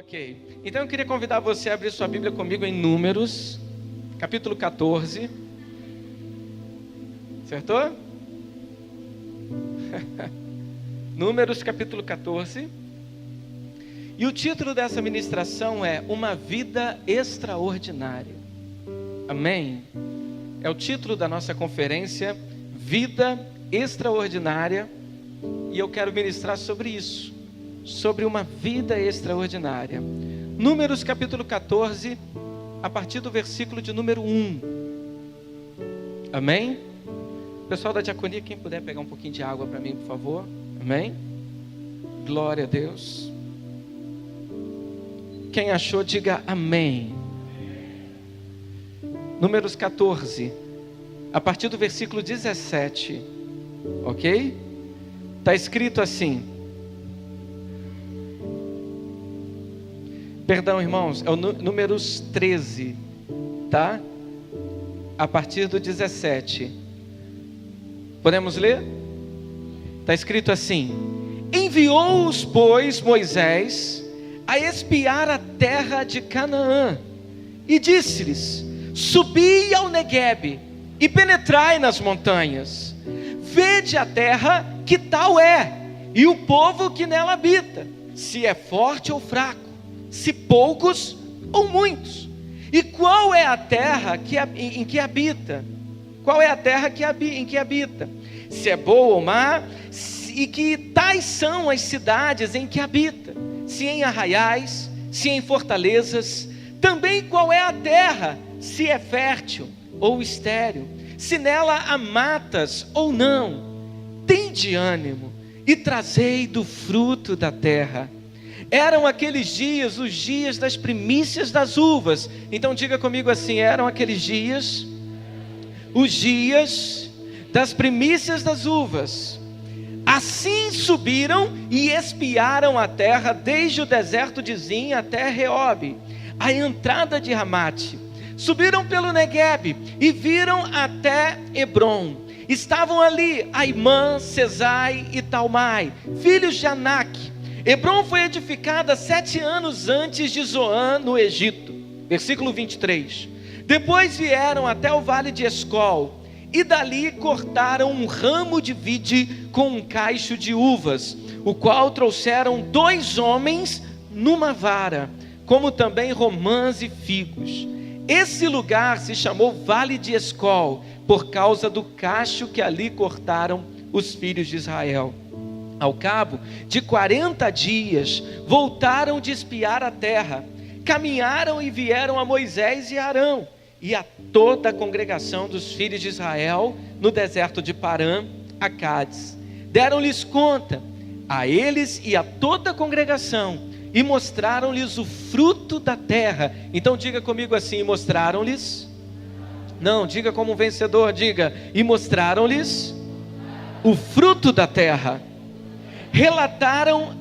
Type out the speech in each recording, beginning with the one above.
Ok, então eu queria convidar você a abrir sua Bíblia comigo em Números, capítulo 14. Acertou? Números, capítulo 14. E o título dessa ministração é Uma Vida Extraordinária. Amém? É o título da nossa conferência, Vida Extraordinária. E eu quero ministrar sobre isso, sobre uma vida extraordinária. Números capítulo 14, a partir do versículo de número 1. Amém? Pessoal da diaconia, quem puder pegar um pouquinho de água para mim, por favor. Amém? Glória a Deus. Quem achou, diga amém. Números 14, a partir do versículo 17. Ok? Está escrito assim. Perdão, irmãos, é o Números 13, tá? A partir do 17. Podemos ler? Está escrito assim: Enviou-os, pois, Moisés a espiar a terra de Canaã, e disse-lhes: Subi ao Neguebe e penetrai nas montanhas, vede a terra que tal é, e o povo que nela habita, se é forte ou fraco, se poucos ou muitos, e qual é a terra em que habita? Qual é a terra em que habita? Se é boa ou má, e que tais são as cidades em que habita, se em arraiais, se em fortalezas. Também qual é a terra, se é fértil ou estéril, se nela há matas ou não. Tende ânimo e trazei do fruto da terra. Eram aqueles dias, os dias das primícias das uvas. Então diga comigo assim: eram aqueles dias, os dias das primícias das uvas. Assim subiram e espiaram a terra, desde o deserto de Zin até Reobe, a entrada de Ramate. Subiram pelo Neguebe e viram até Hebrom. Estavam ali Aimã, Sesai e Talmai, filhos de Anak. Hebrom foi edificada 7 anos antes de Zoan, no Egito. Versículo 23. Depois vieram até o vale de Escol, e dali cortaram um ramo de vide com um cacho de uvas, o qual trouxeram 2 homens numa vara, como também romãs e figos. Esse lugar se chamou Vale de Escol, por causa do cacho que ali cortaram os filhos de Israel. Ao cabo de 40 dias, voltaram de espiar a terra, caminharam e vieram a Moisés e Arão, e a toda a congregação dos filhos de Israel, no deserto de Parã, a Cádiz. Deram-lhes conta, a eles e a toda a congregação, e mostraram-lhes o fruto da terra. Então diga comigo assim: mostraram-lhes. Não, diga como um vencedor, diga: e mostraram-lhes o fruto da terra. Relataram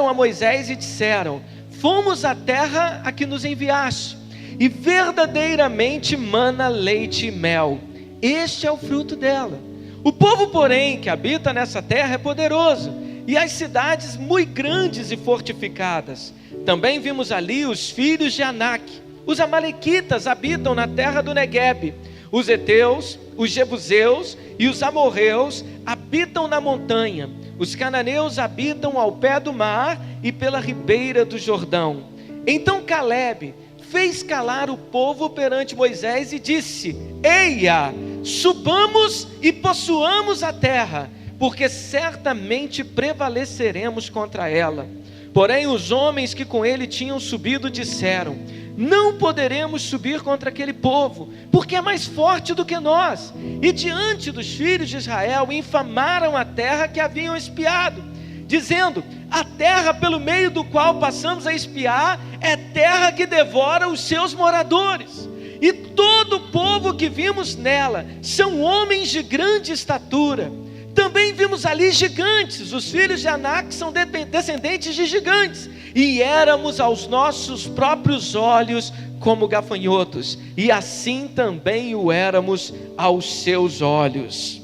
a Moisés e disseram: fomos à terra a que nos enviaste, e verdadeiramente mana leite e mel. Este é o fruto dela. O povo, porém, que habita nessa terra é poderoso, e as cidades muito grandes e fortificadas. Também vimos ali os filhos de Anak. Os amalequitas habitam na terra do Neguebe. Os heteus, os jebuseus e os amorreus habitam na montanha. Os cananeus habitam ao pé do mar e pela ribeira do Jordão. Então Calebe fez calar o povo perante Moisés e disse: Eia, subamos e possuamos a terra, porque certamente prevaleceremos contra ela. Porém os homens que com ele tinham subido disseram: não poderemos subir contra aquele povo, porque é mais forte do que nós. E diante dos filhos de Israel infamaram a terra que haviam espiado, dizendo: a terra pelo meio do qual passamos a espiar é terra que devora os seus moradores. E todo o povo que vimos nela são homens de grande estatura. Também vimos ali gigantes. Os filhos de Anak são descendentes de gigantes, e éramos aos nossos próprios olhos como gafanhotos, e assim também o éramos aos seus olhos.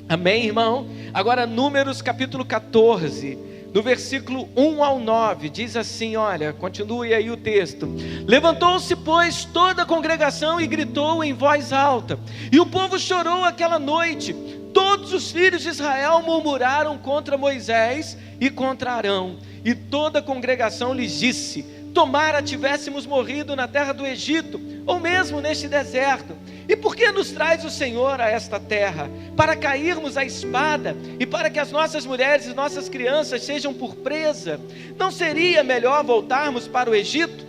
Amém, irmão? Agora Números capítulo 14. no versículo 1 ao 9, diz assim, olha, continue aí o texto. Levantou-se, pois, toda a congregação e gritou em voz alta, e o povo chorou aquela noite. Todos os filhos de Israel murmuraram contra Moisés e contra Arão, e toda a congregação lhes disse: tomara tivéssemos morrido na terra do Egito, ou mesmo neste deserto. E por que nos traz o Senhor a esta terra? Para cairmos à espada, e para que as nossas mulheres e nossas crianças sejam por presa? Não seria melhor voltarmos para o Egito?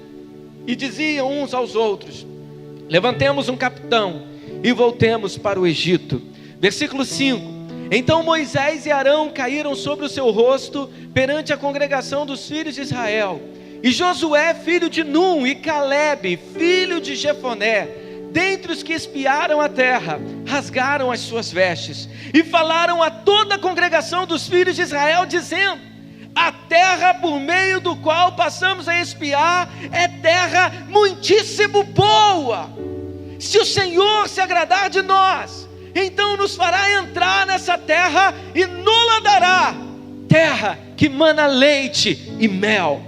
E diziam uns aos outros: levantemos um capitão e voltemos para o Egito. Versículo 5. Então Moisés e Arão caíram sobre o seu rosto perante a congregação dos filhos de Israel. E Josué, filho de Num, e Calebe, filho de Jefoné, dentre os que espiaram a terra, rasgaram as suas vestes e falaram a toda a congregação dos filhos de Israel, dizendo: a terra por meio do qual passamos a espiar é terra muitíssimo boa. Se o Senhor se agradar de nós, então nos fará entrar nessa terra e nos dará terra que mana leite e mel.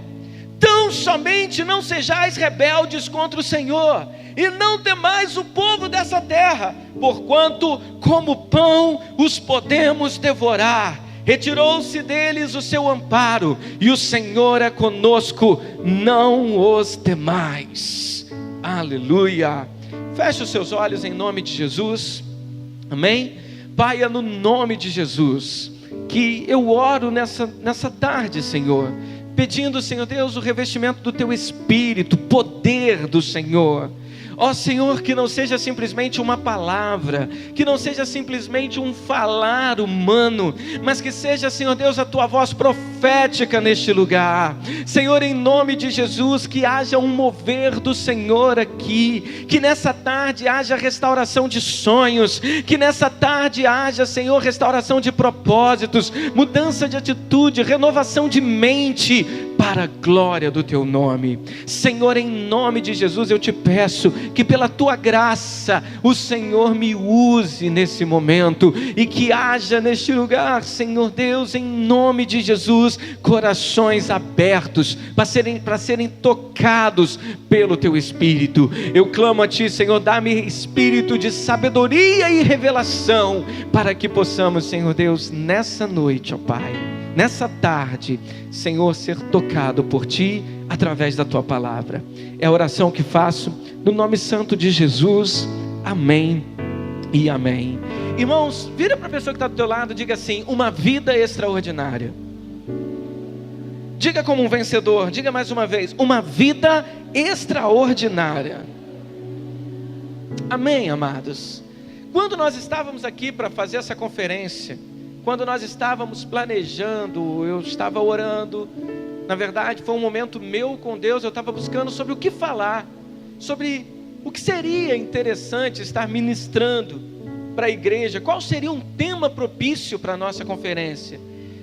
Tão somente não sejais rebeldes contra o Senhor, e não temais o povo dessa terra, porquanto como pão os podemos devorar. Retirou-se deles o seu amparo, e o Senhor é conosco, não os temais. Aleluia. Feche os seus olhos em nome de Jesus. Amém? Pai, é no nome de Jesus que eu oro nessa tarde, Senhor, pedindo, Senhor Deus, o revestimento do Teu Espírito, poder do Senhor. Ó Senhor, que não seja simplesmente uma palavra, que não seja simplesmente um falar humano, mas que seja, Senhor Deus, a Tua voz profética neste lugar. Senhor, em nome de Jesus, que haja um mover do Senhor aqui, que nessa tarde haja restauração de sonhos, que nessa tarde haja, Senhor, restauração de propósitos, mudança de atitude, renovação de mente, para a glória do Teu nome. Senhor, em nome de Jesus, eu te peço que pela Tua graça o Senhor me use nesse momento, e que haja neste lugar, Senhor Deus, em nome de Jesus, corações abertos para serem tocados pelo Teu Espírito. Eu clamo a Ti, Senhor, dá-me espírito de sabedoria e revelação, para que possamos, Senhor Deus, nessa noite, ó Pai, nessa tarde, Senhor, ser tocado por Ti através da Tua palavra. É a oração que faço no nome santo de Jesus. Amém e amém. Irmãos, vira para a pessoa que está do teu lado e diga assim: uma vida extraordinária. Diga como um vencedor, diga mais uma vez: uma vida extraordinária. Amém, amados. Quando nós estávamos aqui para fazer essa conferência, quando nós estávamos planejando, eu estava orando. Na verdade, foi um momento meu com Deus. Eu estava buscando sobre o que falar, sobre o que seria interessante estar ministrando para a igreja, qual seria um tema propício para a nossa conferência.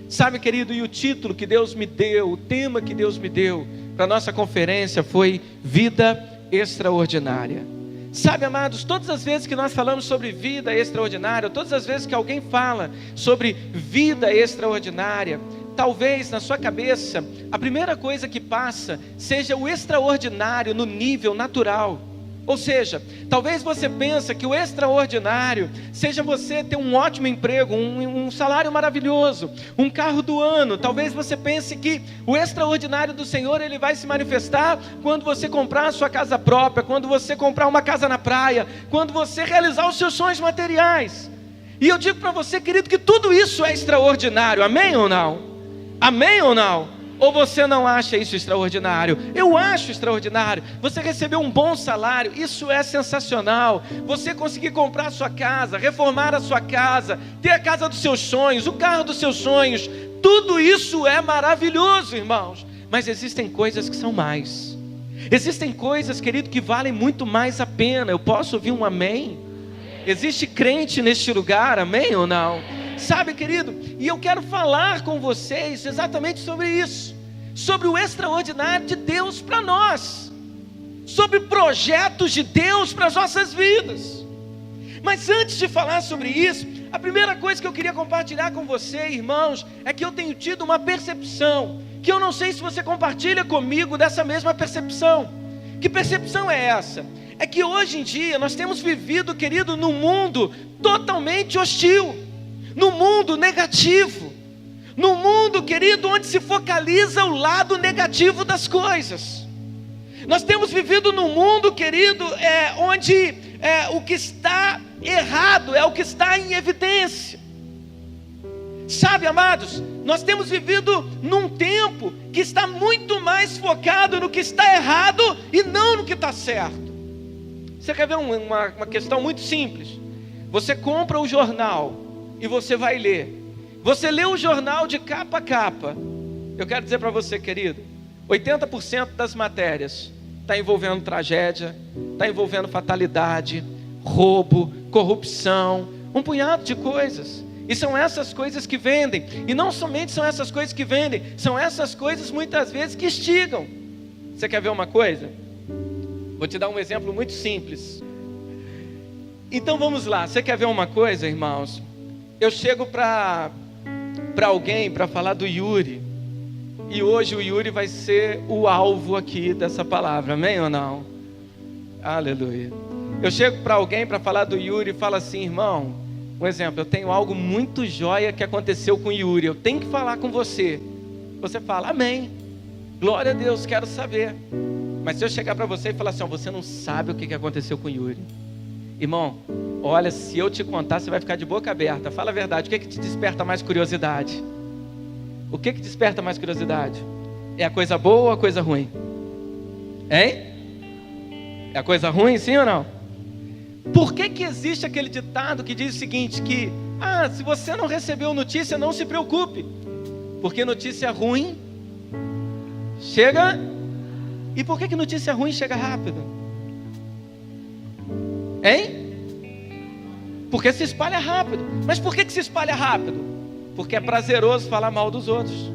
Sabe, querido, e o título que Deus me deu, o tema que Deus me deu para a nossa conferência foi Vida Extraordinária. Sabe, amados, todas as vezes que nós falamos sobre vida extraordinária, todas as vezes que alguém fala sobre vida extraordinária, talvez na sua cabeça a primeira coisa que passa seja o extraordinário no nível natural. Ou seja, talvez você pense que o extraordinário seja você ter um ótimo emprego, um salário maravilhoso, um carro do ano. Talvez você pense que o extraordinário do Senhor, Ele vai se manifestar quando você comprar a sua casa própria, quando você comprar uma casa na praia, quando você realizar os seus sonhos materiais. E eu digo para você, querido, que tudo isso é extraordinário. Amém ou não? Amém ou não? Ou você não acha isso extraordinário? Eu acho extraordinário. Você recebeu um bom salário, isso é sensacional. Você conseguir comprar a sua casa, reformar a sua casa, ter a casa dos seus sonhos, o carro dos seus sonhos, tudo isso é maravilhoso, irmãos. Mas existem coisas que são mais. Existem coisas, querido, que valem muito mais a pena. Eu posso ouvir um amém? Existe crente neste lugar, amém ou não? Sabe, querido, e eu quero falar com vocês exatamente sobre isso, sobre o extraordinário de Deus para nós, sobre projetos de Deus para as nossas vidas. Mas antes de falar sobre isso, A primeira coisa que eu queria compartilhar com você, irmãos, é que eu tenho tido uma percepção, que eu não sei se você compartilha comigo dessa mesma percepção. Que percepção é essa? É que hoje em dia nós temos vivido, querido, num mundo totalmente hostil, num mundo negativo, num mundo, querido, onde se focaliza o lado negativo das coisas. Nós temos vivido num mundo, querido, onde o que está errado é o que está em evidência. Sabe, amados, nós temos vivido num tempo que está muito mais focado no que está errado e não no que está certo. Você quer ver uma questão muito simples? Você compra o jornal e você vai ler. Você lê o jornal de capa a capa. Eu quero dizer para você, querido, 80% das matérias está envolvendo tragédia, está envolvendo fatalidade, roubo, corrupção, um punhado de coisas. E são essas coisas que vendem. E não somente são essas coisas que vendem, são essas coisas muitas vezes que instigam. Você quer ver uma coisa? Vou te dar um exemplo muito simples. Então vamos lá, você quer ver uma coisa, irmãos? Eu chego para alguém para falar do Yuri. E hoje o Yuri vai ser o alvo aqui dessa palavra, amém ou não? Aleluia. Eu chego para alguém para falar do Yuri e falo assim, irmão, um exemplo, eu tenho algo muito jóia que aconteceu com o Yuri, eu tenho que falar com você. Você fala, amém, glória a Deus, quero saber. Mas se eu chegar para você e falar assim, você não sabe o que aconteceu com o Yuri. Irmão, olha, se eu te contar, você vai ficar de boca aberta. Fala a verdade, o que te desperta mais curiosidade? O que desperta mais curiosidade? É a coisa boa ou a coisa ruim? Hein? É a coisa ruim, sim ou não? Por que existe aquele ditado que diz o seguinte, que se você não recebeu notícia, não se preocupe, porque notícia ruim chega. E por que notícia ruim chega rápido? Hein? Porque se espalha rápido. Mas por que se espalha rápido? Porque é prazeroso falar mal dos outros.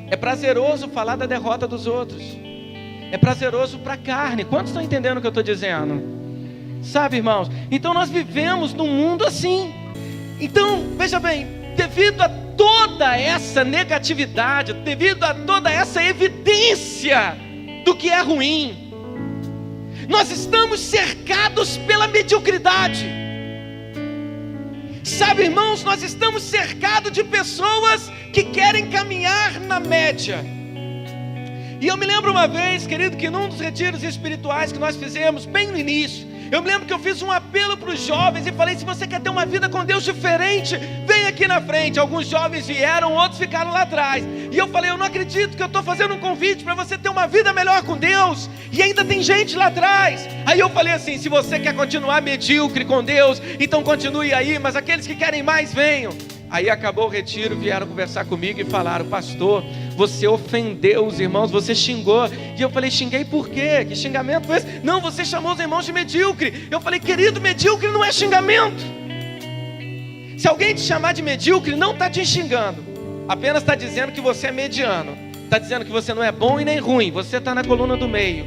É prazeroso falar da derrota dos outros. É prazeroso para a carne. Quantos estão entendendo o que eu estou dizendo? Sabe, irmãos? Então nós vivemos num mundo assim. Então, veja bem, devido a toda essa negatividade, devido a toda essa evidência do que é ruim, nós estamos cercados pela mediocridade. Sabe, irmãos, nós estamos cercados de pessoas que querem caminhar na média. E eu me lembro uma vez, querido, que num dos retiros espirituais que nós fizemos, bem no início, eu me lembro que eu fiz um apelo para os jovens e falei, se você quer ter uma vida com Deus diferente, vem aqui na frente. Alguns jovens vieram, outros ficaram lá atrás. E eu falei, eu não acredito que eu estou fazendo um convite para você ter uma vida melhor com Deus, e ainda tem gente lá atrás. Aí eu falei assim, se você quer continuar medíocre com Deus, então continue aí, mas aqueles que querem mais, venham. Aí acabou o retiro, vieram conversar comigo e falaram, pastor, você ofendeu os irmãos, você xingou. E eu falei, xinguei por quê? Que xingamento foi esse? Não, você chamou os irmãos de medíocre. Eu falei, querido, medíocre não é xingamento. Se alguém te chamar de medíocre, não está te xingando, apenas está dizendo que você é mediano. Está dizendo que você não é bom e nem ruim, você está na coluna do meio.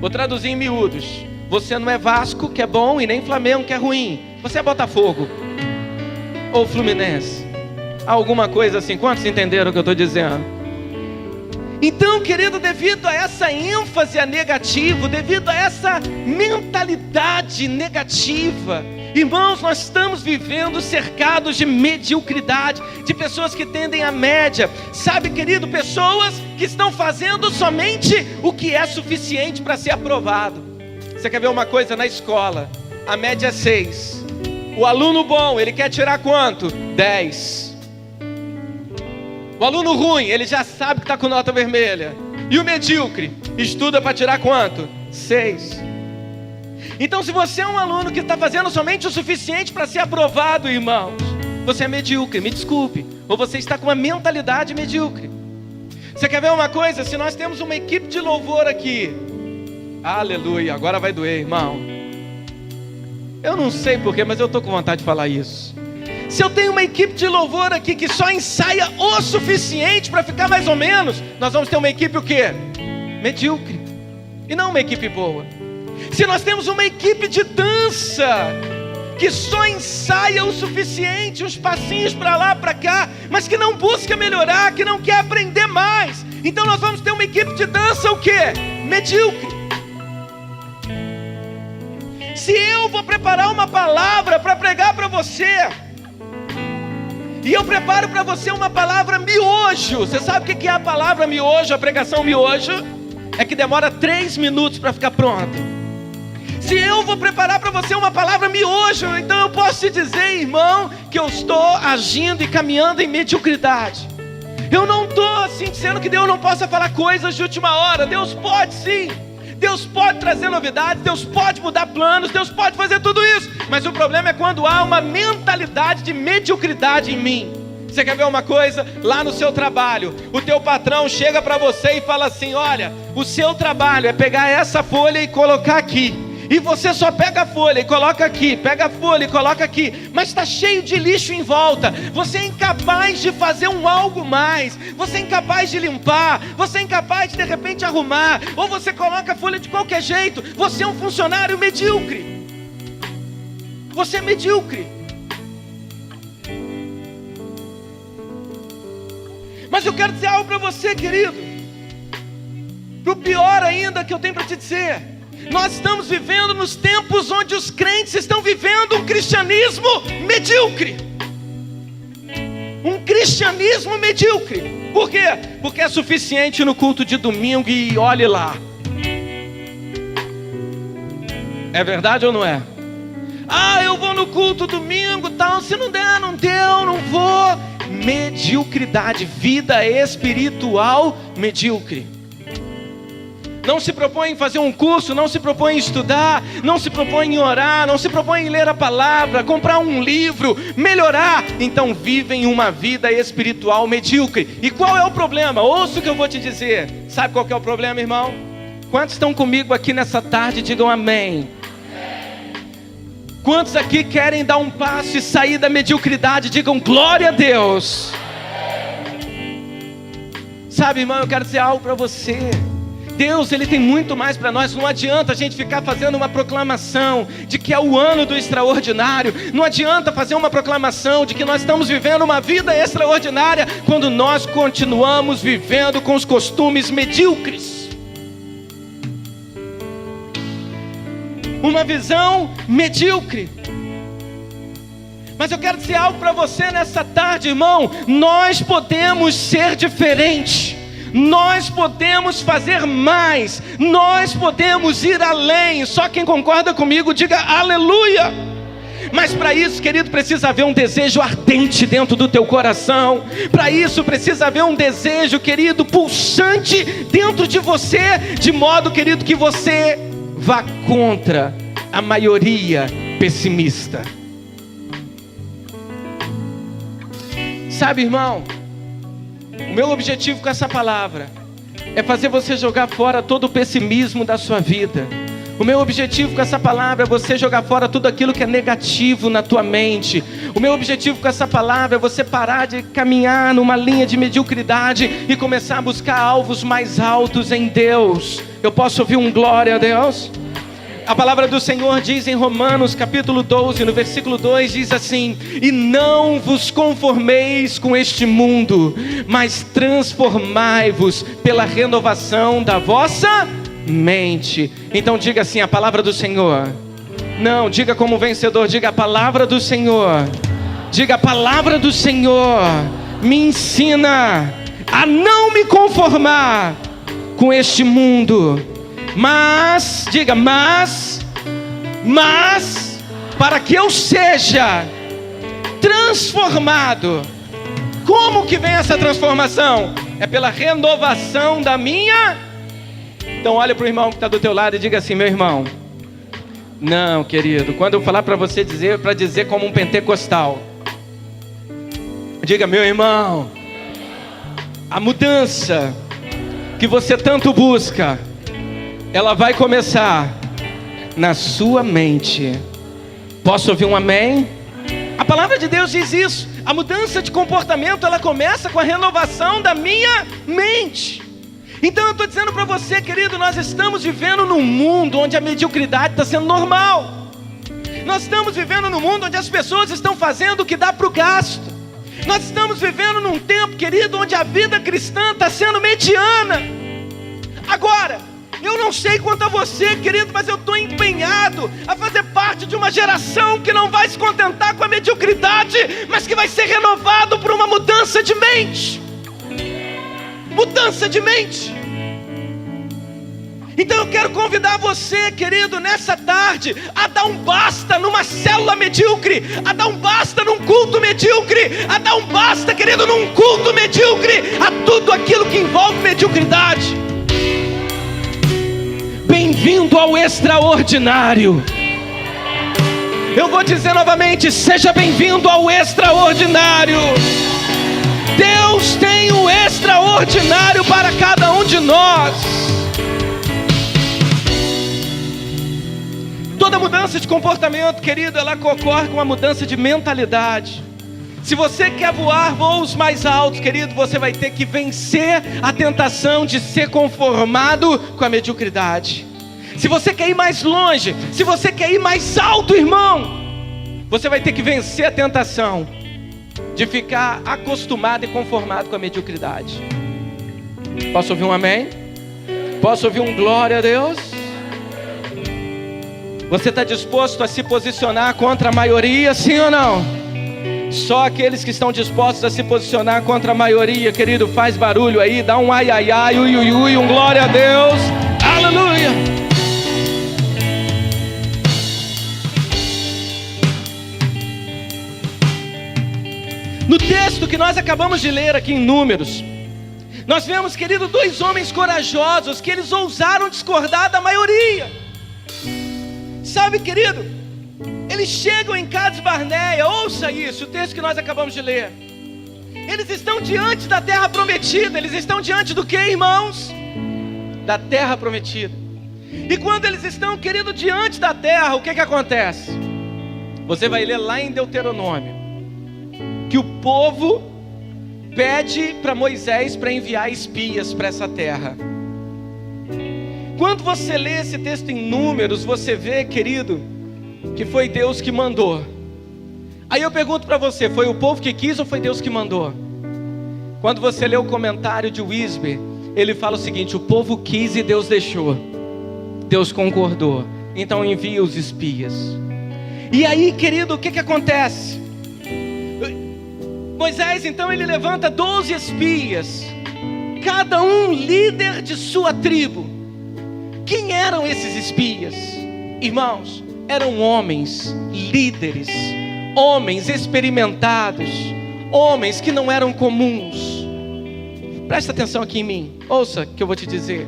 Vou traduzir em miúdos. Você não é Vasco, que é bom, e nem Flamengo, que é ruim. Você é Botafogo ou Fluminense, alguma coisa assim. Quantos entenderam o que eu estou dizendo? Então, querido, devido a essa ênfase negativa, devido a essa mentalidade negativa, irmãos, nós estamos vivendo cercados de mediocridade, de pessoas que tendem à média. Sabe, querido, pessoas que estão fazendo somente o que é suficiente para ser aprovado. Você quer ver uma coisa? Na escola, a média é 6. O aluno bom, ele quer tirar quanto? 10. O aluno ruim, ele já sabe que está com nota vermelha. E o medíocre, estuda para tirar quanto? 6. Então, se você é um aluno que está fazendo somente o suficiente para ser aprovado, irmãos, você é medíocre, me desculpe. Ou você está com uma mentalidade medíocre. Você quer ver uma coisa? Se nós temos uma equipe de louvor aqui, aleluia, agora vai doer, irmão. Eu não sei porquê, mas eu estou com vontade de falar isso. Se eu tenho uma equipe de louvor aqui que só ensaia o suficiente para ficar mais ou menos, nós vamos ter uma equipe o quê? Medíocre. E não uma equipe boa. Se nós temos uma equipe de dança que só ensaia o suficiente, uns passinhos para lá, para cá, mas que não busca melhorar, que não quer aprender mais. Então nós vamos ter uma equipe de dança o quê? Medíocre. Se eu vou preparar uma palavra para pregar para você, e eu preparo para você uma palavra miojo, você sabe o que é a palavra miojo, a pregação miojo? É que demora 3 minutos para ficar pronto. Se eu vou preparar para você uma palavra miojo, então eu posso te dizer, irmão, que eu estou agindo e caminhando em mediocridade. Eu não estou assim dizendo que Deus não possa falar coisas de última hora. Deus pode sim. Deus pode trazer novidades, Deus pode mudar planos, Deus pode fazer tudo isso. Mas o problema é quando há uma mentalidade de mediocridade em mim. Você quer ver uma coisa? Lá no seu trabalho, o teu patrão chega para você e fala assim: olha, o seu trabalho é pegar essa folha e colocar aqui. E você só pega a folha e coloca aqui, pega a folha e coloca aqui, mas está cheio de lixo em volta. Você é incapaz de fazer algo mais. Você é incapaz de limpar. Você é incapaz de repente arrumar. Ou você coloca a folha de qualquer jeito. Você é um funcionário medíocre. Você é medíocre. Mas eu quero dizer algo para você, querido. Pro pior ainda que eu tenho para te dizer. Nós estamos vivendo nos tempos onde os crentes estão vivendo um cristianismo medíocre. Um cristianismo medíocre. Por quê? Porque é suficiente no culto de domingo e olhe lá. É verdade ou não é? Ah, eu vou no culto domingo, tal. Se não der, não deu, não vou. Mediocridade, vida espiritual medíocre. Não se propõe em fazer um curso, não se propõe em estudar, não se propõe em orar, não se propõe em ler a palavra, comprar um livro, melhorar. Então vivem uma vida espiritual medíocre. E qual é o problema? Ouça o que eu vou te dizer. Sabe qual que é o problema, irmão? Quantos estão comigo aqui nessa tarde? Digam amém. Quantos aqui querem dar um passo e sair da mediocridade? Digam glória a Deus. Sabe, irmão, eu quero dizer algo para você. Deus, Ele tem muito mais para nós. Não adianta a gente ficar fazendo uma proclamação de que é o ano do extraordinário. Não adianta fazer uma proclamação de que nós estamos vivendo uma vida extraordinária quando nós continuamos vivendo com os costumes medíocres. Uma visão medíocre. Mas eu quero dizer algo para você nessa tarde, irmão. Nós podemos ser diferentes. Nós podemos fazer mais. Nós podemos ir além. Só quem concorda comigo, diga aleluia. Mas para isso, querido, precisa haver um desejo ardente dentro do teu coração. Para isso precisa haver um desejo, querido, pulsante dentro de você. De modo, querido, que você vá contra a maioria pessimista. Sabe, irmão, o meu objetivo com essa palavra é fazer você jogar fora todo o pessimismo da sua vida. O meu objetivo com essa palavra é você jogar fora tudo aquilo que é negativo na tua mente. O meu objetivo com essa palavra é você parar de caminhar numa linha de mediocridade e começar a buscar alvos mais altos em Deus. Eu posso ouvir um glória a Deus? A palavra do Senhor diz em Romanos capítulo 12, no versículo 2, diz assim: e não vos conformeis com este mundo, mas transformai-vos pela renovação da vossa mente. Então diga assim, a palavra do Senhor. Não, diga como vencedor, diga a palavra do Senhor. Diga a palavra do Senhor me ensina a não me conformar com este mundo. Mas, diga, mas, para que eu seja transformado. Como que vem essa transformação? É pela renovação da minha. Então olha para o irmão que está do teu lado e diga assim: meu irmão, não, querido, quando eu falar para você dizer, para dizer como um pentecostal, diga: meu irmão, a mudança que você tanto busca, ela vai começar na sua mente. Posso ouvir um amém? A palavra de Deus diz isso. A mudança de comportamento, ela começa com a renovação da minha mente. Então eu estou dizendo para você, querido, nós estamos vivendo num mundo onde a mediocridade está sendo normal. Nós estamos vivendo num mundo onde as pessoas estão fazendo o que dá para o gasto. Nós estamos vivendo num tempo, querido, onde a vida cristã está sendo mediana. Agora, eu não sei quanto a você, querido, mas eu estou empenhado a fazer parte de uma geração que não vai se contentar com a mediocridade, mas que vai ser renovado por uma mudança de mente. Mudança de mente. Então eu quero convidar você, querido, nessa tarde, a dar um basta numa célula medíocre, a dar um basta num culto medíocre, a dar um basta, querido, num culto medíocre, a tudo aquilo que envolve mediocridade. Bem-vindo ao extraordinário. Eu vou dizer novamente, seja bem-vindo ao extraordinário. Deus tem o extraordinário para cada um de nós. Toda mudança de comportamento, querido, ela ocorre com uma mudança de mentalidade. Se você quer voar voos mais altos, querido, você vai ter que vencer a tentação de ser conformado com a mediocridade. Se você quer ir mais longe, se você quer ir mais alto, irmão, você vai ter que vencer a tentação de ficar acostumado e conformado com a mediocridade. Posso ouvir um amém? Posso ouvir um glória a Deus? Você está disposto a se posicionar contra a maioria, sim ou não? Só aqueles que estão dispostos a se posicionar contra a maioria, querido, faz barulho aí, dá um ai, ai, ai, ui, ui, ui, um glória a Deus, aleluia. No texto que nós acabamos de ler aqui em Números, nós vemos, querido, dois homens corajosos que eles ousaram discordar da maioria. Sabe, querido, eles chegam em Cades Barneia, ouça isso, o texto que nós acabamos de ler. Eles estão diante da terra prometida. Eles estão diante do que, irmãos? Da terra prometida. E quando eles estão, querido, diante da terra, o que acontece? Você vai ler lá em Deuteronômio que o povo pede para Moisés para enviar espias para essa terra. Quando você lê esse texto em Números, você vê, querido, que foi Deus que mandou. Aí eu pergunto para você, foi o povo que quis ou foi Deus que mandou? Quando você lê o comentário de Wisber, ele fala o seguinte: o povo quis e Deus deixou. Deus concordou, então envia os espias. E aí, querido, o que acontece? Moisés, então, ele levanta 12 espias, cada um líder de sua tribo. Quem eram esses espias? Irmãos, eram homens líderes, homens experimentados, homens que não eram comuns. Presta atenção aqui em mim, ouça o que eu vou te dizer.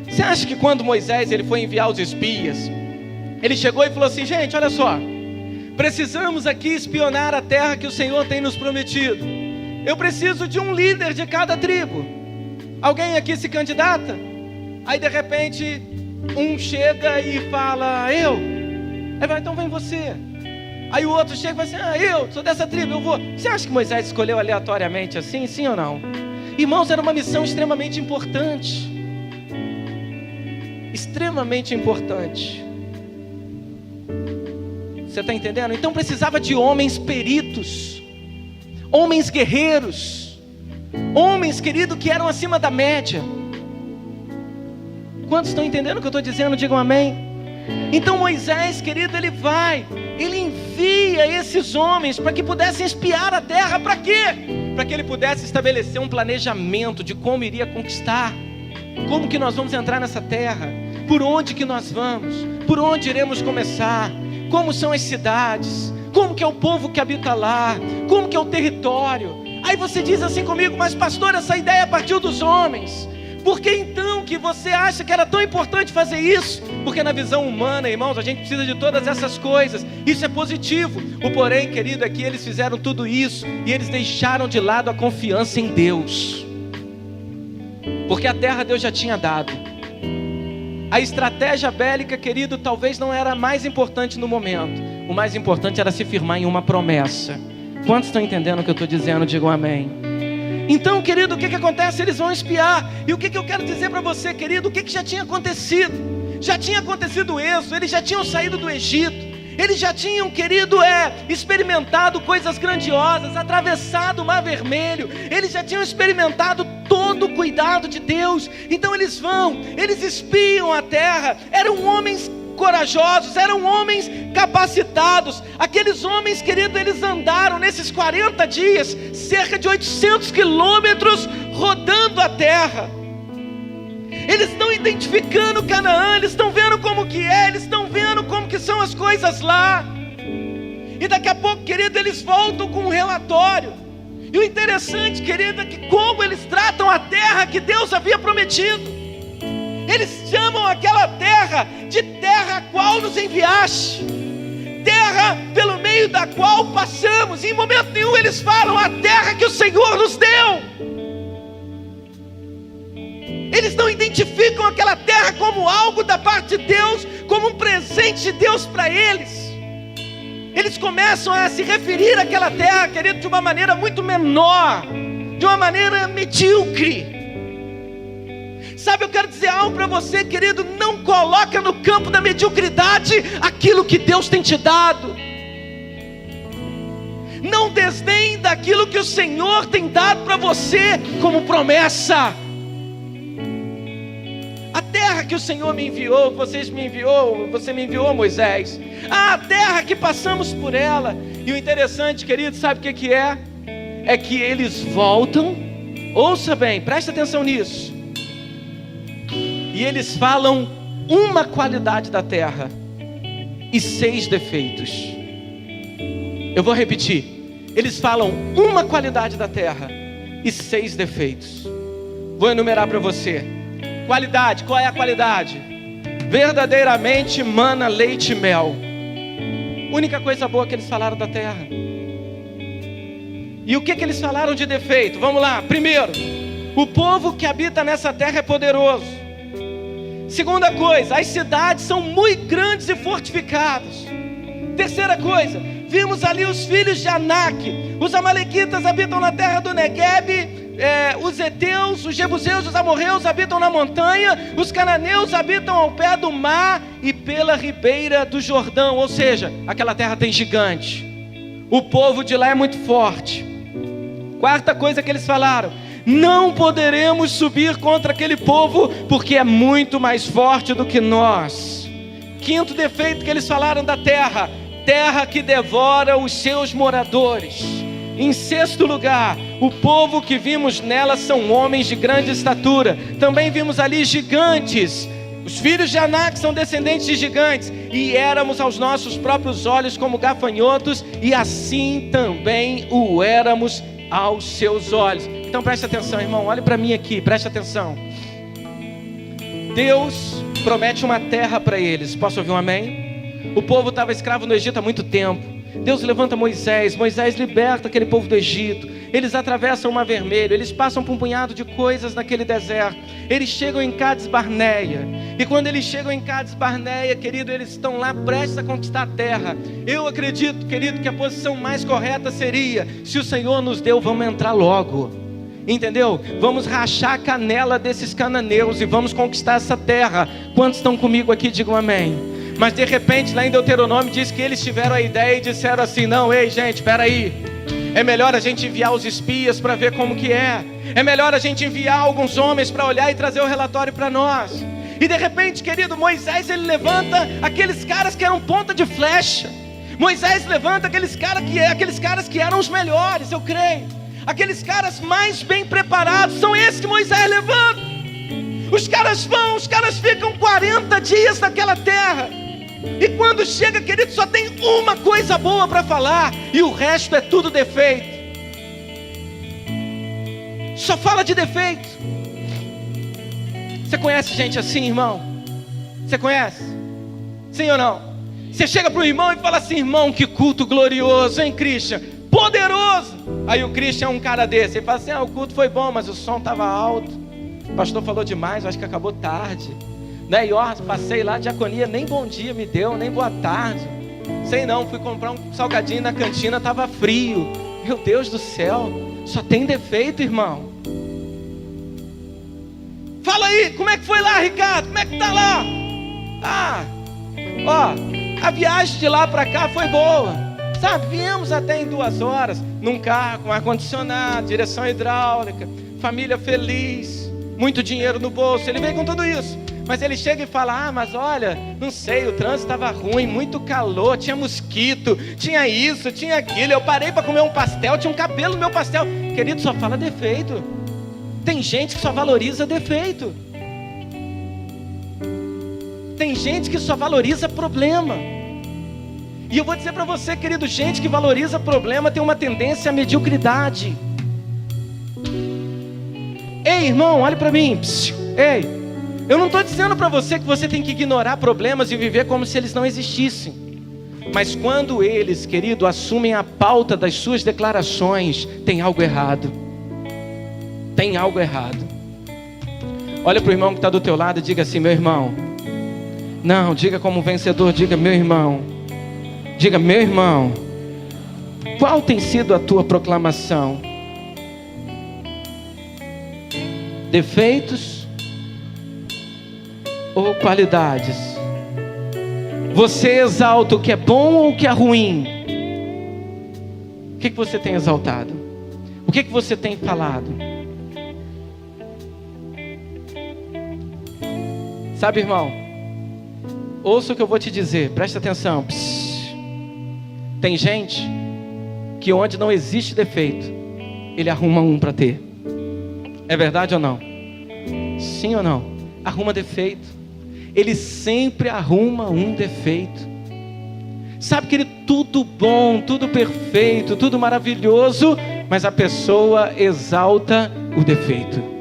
Você acha que quando Moisés ele foi enviar os espias, ele chegou e falou assim: gente, olha só, precisamos aqui espionar a terra que o Senhor tem nos prometido. Eu preciso de um líder de cada tribo. Alguém aqui se candidata? Aí de repente um chega e fala: eu. Aí vai, então vem você. Aí o outro chega e fala assim: eu sou dessa tribo, eu vou. Você acha que Moisés escolheu aleatoriamente assim, sim ou não? Irmãos, era uma missão extremamente importante. Extremamente importante. Você está entendendo? Então precisava de homens peritos, homens guerreiros, homens, querido, que eram acima da média. Quantos estão entendendo o que eu estou dizendo? Digam amém. Então Moisés, querido, ele envia esses homens para que pudessem espiar a terra. Para quê? Para que ele pudesse estabelecer um planejamento de como iria conquistar, como que nós vamos entrar nessa terra, por onde que nós vamos, por onde iremos começar, como são as cidades, como que é o povo que habita lá, como que é o território. Aí você diz assim comigo: mas pastor, essa ideia partiu dos homens. Por que então que você acha que era tão importante fazer isso? Porque na visão humana, irmãos, a gente precisa de todas essas coisas. Isso é positivo. O porém, querido, é que eles fizeram tudo isso e eles deixaram de lado a confiança em Deus. Porque a terra Deus já tinha dado. A estratégia bélica, querido, talvez não era a mais importante no momento. O mais importante era se firmar em uma promessa. Quantos estão entendendo o que eu estou dizendo? Digam amém. Então, querido, o que acontece? Eles vão espiar. E o que eu quero dizer para você, querido? O que já tinha acontecido? Já tinha acontecido o êxodo, eles já tinham saído do Egito. Eles já tinham, querido, experimentado coisas grandiosas, atravessado o Mar Vermelho. Eles já tinham experimentado todo o cuidado de Deus. Então eles vão, eles espiam a terra. Eram homens corajosos, eram homens capacitados. Aqueles homens, querido, eles andaram nesses 40 dias, cerca de 800 quilômetros, rodando a terra. Eles estão identificando Canaã, eles estão vendo como que é, eles estão vendo como que são as coisas lá. E daqui a pouco, querido, eles voltam com um relatório. E o interessante, querido, é que como eles tratam a terra que Deus havia prometido. Eles chamam aquela terra de terra a qual nos enviaste, terra pelo meio da qual passamos. E em momento nenhum eles falam a terra que o Senhor nos deu. Eles não identificam aquela terra como algo da parte de Deus, como um presente de Deus para eles. Eles começam a se referir àquela terra, querido, de uma maneira muito menor, de uma maneira medíocre. Sabe, eu quero dizer algo para você, querido. Não coloca no campo da mediocridade aquilo que Deus tem te dado. Não desdenhe daquilo que o Senhor tem dado para você como promessa. A terra que o Senhor me enviou, você me enviou, Moisés. A terra que passamos por ela. E o interessante, querido, sabe o que é? É que eles voltam. Ouça bem, presta atenção nisso. E eles falam uma qualidade da terra e 6 defeitos. Eu vou repetir. Eles falam uma qualidade da terra e 6 defeitos. Vou enumerar para você. Qualidade, qual é a qualidade? Verdadeiramente mana leite e mel. Única coisa boa que eles falaram da terra. E o que eles falaram de defeito? Vamos lá. Primeiro, o povo que habita nessa terra é poderoso. Segunda coisa, as cidades são muito grandes e fortificadas. Terceira coisa, vimos ali os filhos de Anak. Os amalequitas habitam na terra do Neguebe. Os heteus, os jebuseus, os amorreus habitam na montanha. Os cananeus habitam ao pé do mar e pela ribeira do Jordão. Ou seja, aquela terra tem gigante. O povo de lá é muito forte. Quarta coisa que eles falaram: não poderemos subir contra aquele povo, porque é muito mais forte do que nós. Quinto defeito que eles falaram da terra: terra que devora os seus moradores. Em sexto lugar, o povo que vimos nela são homens de grande estatura. Também vimos ali gigantes. Os filhos de Anak são descendentes de gigantes. E éramos aos nossos próprios olhos como gafanhotos, e assim também o éramos aos seus olhos. Então preste atenção, irmão, olhe para mim aqui, preste atenção. Deus promete uma terra para eles. Posso ouvir um amém? O povo estava escravo no Egito há muito tempo. Deus levanta Moisés liberta aquele povo do Egito. Eles atravessam o Mar Vermelho, eles passam por um punhado de coisas naquele deserto. Eles chegam em Cádiz Barneia. E quando eles chegam em Cádiz Barneia, querido, eles estão lá prestes a conquistar a terra. Eu acredito, querido, que a posição mais correta seria: se o Senhor nos deu, vamos entrar logo. Entendeu? Vamos rachar a canela desses cananeus e vamos conquistar essa terra. Quantos estão comigo aqui? Digam amém. Mas de repente lá em Deuteronômio diz que eles tiveram a ideia e disseram assim: não, ei gente, espera aí. É melhor a gente enviar os espias para ver como que é. É melhor a gente enviar alguns homens para olhar e trazer o relatório para nós. E de repente, querido, Moisés, ele levanta aqueles caras que eram ponta de flecha. Moisés levanta aqueles caras que eram os melhores, eu creio. Aqueles caras mais bem preparados, são esses que Moisés levanta. Os caras vão, os caras ficam 40 dias naquela terra. E quando chega, querido, só tem uma coisa boa para falar, e o resto é tudo defeito. Só fala de defeito. Você conhece gente assim, irmão? Você conhece? Sim ou não? Você chega para o irmão e fala assim: irmão, que culto glorioso, hein, Christian? Poderoso. Aí o Christian é um cara desse. Ele fala assim: o culto foi bom, mas o som estava alto. O pastor falou demais, eu acho que acabou tarde. Né? E ó, passei lá, a diaconia nem bom dia me deu, nem boa tarde. Sei não, fui comprar um salgadinho na cantina, estava frio. Meu Deus do céu, só tem defeito, irmão. Fala aí, como é que foi lá, Ricardo? Como é que tá lá? A viagem de lá para cá foi boa, sabe? Viemos até em 2 horas, num carro com ar-condicionado, direção hidráulica, família feliz, muito dinheiro no bolso. Ele veio com tudo isso, mas ele chega e fala: mas olha, não sei, o trânsito estava ruim, muito calor, tinha mosquito, tinha isso, tinha aquilo. Eu parei para comer um pastel, tinha um cabelo no meu pastel. Querido, só fala defeito. Tem gente que só valoriza defeito. Tem gente que só valoriza problema. E eu vou dizer para você, querido, gente que valoriza problema tem uma tendência à mediocridade. Ei, irmão, olhe para mim. Ei, eu não estou dizendo para você que você tem que ignorar problemas e viver como se eles não existissem. Mas quando eles, querido, assumem a pauta das suas declarações, tem algo errado. Tem algo errado. Olha para o irmão que está do teu lado e diga assim: meu irmão. Não, diga como vencedor, diga: meu irmão. Diga: meu irmão. Qual tem sido a tua proclamação? Defeitos ou qualidades? Você exalta o que é bom ou o que é ruim? O que você tem exaltado? O que você tem falado? Sabe, irmão, ouça o que eu vou te dizer, presta atenção. Tem gente que onde não existe defeito, ele arruma um para ter. É verdade ou não? Sim ou não? Arruma defeito. Ele sempre arruma um defeito. Sabe, querido, tudo bom, tudo perfeito, tudo maravilhoso, mas a pessoa exalta o defeito.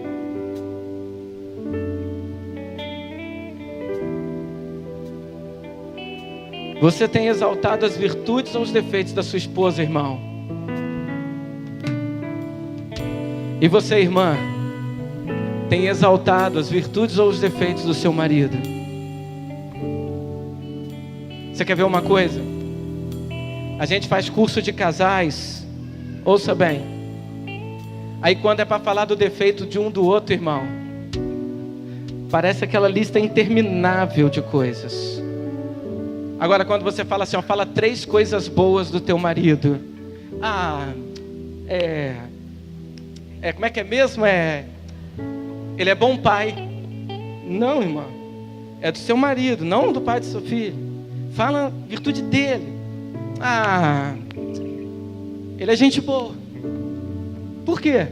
Você tem exaltado as virtudes ou os defeitos da sua esposa, irmão? E você, irmã, tem exaltado as virtudes ou os defeitos do seu marido? Você quer ver uma coisa? A gente faz curso de casais, ouça bem. Aí quando é para falar do defeito de um do outro, irmão, parece aquela lista interminável de coisas. Agora quando você fala assim, fala 3 coisas boas do teu marido. Como é que é mesmo? Ele é bom pai. Não, irmão. É do seu marido, não do pai do seu filho. Fala a virtude dele. Ele é gente boa. Por quê?